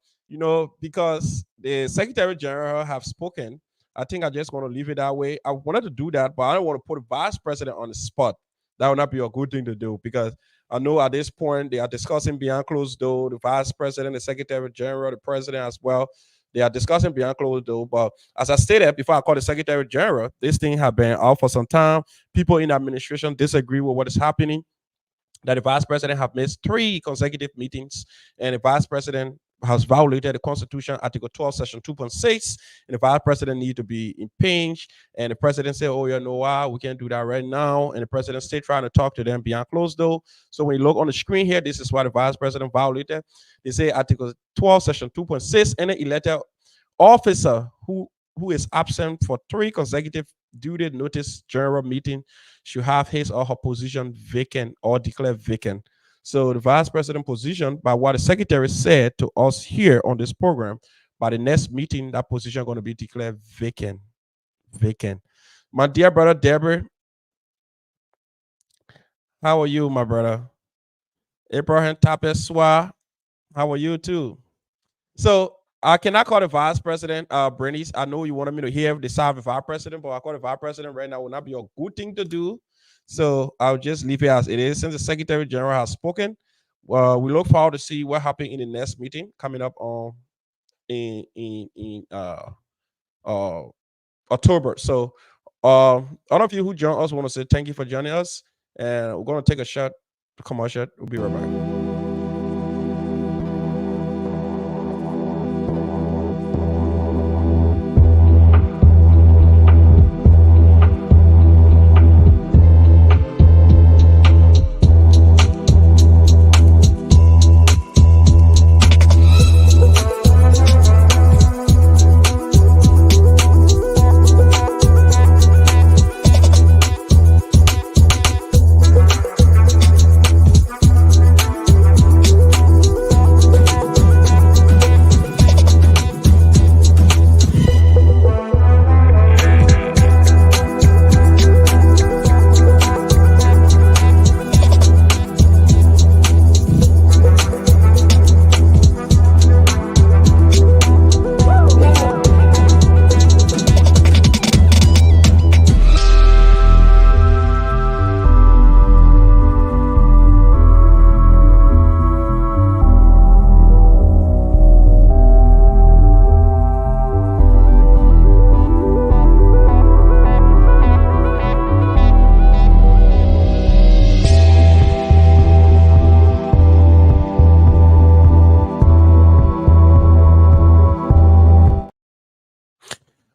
because the secretary general have spoken, I think I just want to leave it that way. I wanted to do that, but I don't want to put the vice president on the spot. That would not be a good thing to do, because I know at this point they are discussing beyond closed door. The vice president, the secretary general, the president as well. They are discussing beyond closed door. But as I stated before, I called the secretary general. This thing have been out for some time. People in the administration disagree with what is happening, that the vice president have missed 3 consecutive meetings, and the vice president has violated the Constitution, Article 12, Section 2.6, and the vice president need to be impeached. And the president said, "Oh, you know why we can't do that right now?" And the president still trying to talk to them beyond closed door. So when you look on the screen here, this is why the vice president violated. They say Article 12, Section 2.6, any elected officer who is absent for 3 consecutive duly notice general meeting should have his or her position vacant or declared vacant. So the vice president position, by what the secretary said to us here on this program, by the next meeting, that position going to be declared vacant. Vacant. My dear brother Deborah, how are you, my brother? Abraham Tapeswa How are you too? So I cannot call the vice president, Bernice. I know you wanted me to hear the side of the vice president, but I call the vice president right now will not be a good thing to do. So I'll just leave it as it is. Since the Secretary General has spoken, we look forward to see what happened in the next meeting coming up on in uh October. So all of you who joined us want to say thank you for joining us, and we're gonna take a shot to commercial. We'll be right back.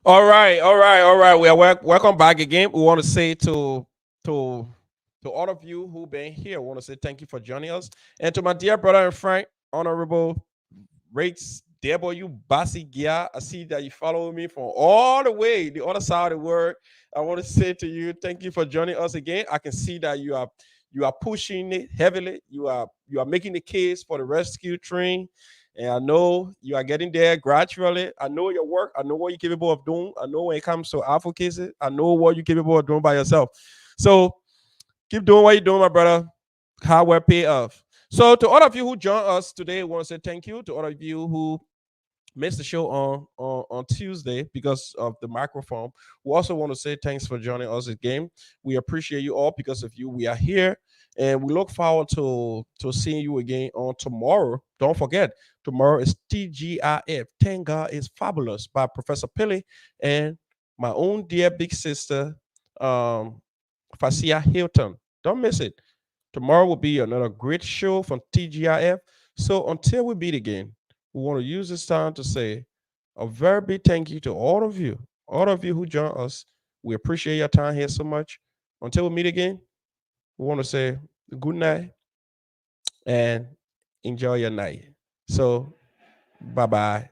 All right, all right, all right. We are welcome back again. We want to say to to all of you who been here, we want to say thank you for joining us, and to my dear brother and friend, Honorable Rates W Basigia. I see that you follow me from all the way the other side of the world. I want to say to you, thank you for joining us again. I can see that you are pushing it heavily. You are making the case for the rescue train. And I know you are getting there gradually. I know your work. I know what you're capable of doing. I know when it comes to advocacy, I know what you're capable of doing by yourself. So keep doing what you're doing, my brother. Hard work pay off. So to all of you who joined us today, I want to say thank you. To all of you who missed the show on Tuesday because of the microphone, we also want to say thanks for joining us again. We appreciate you all. Because of you, we are here, and we look forward to seeing you again on tomorrow. Don't forget, tomorrow is TGIF. Thank God is Fabulous by Professor Pilly and my own dear big sister, um, Fasia Hilton. Don't miss it. Tomorrow will be another great show from TGIF. So until we meet again, we want to use this time to say a very big thank you to all of you who join us. We appreciate your time here so much. Until we meet again, we want to say good night and enjoy your night. So, bye bye.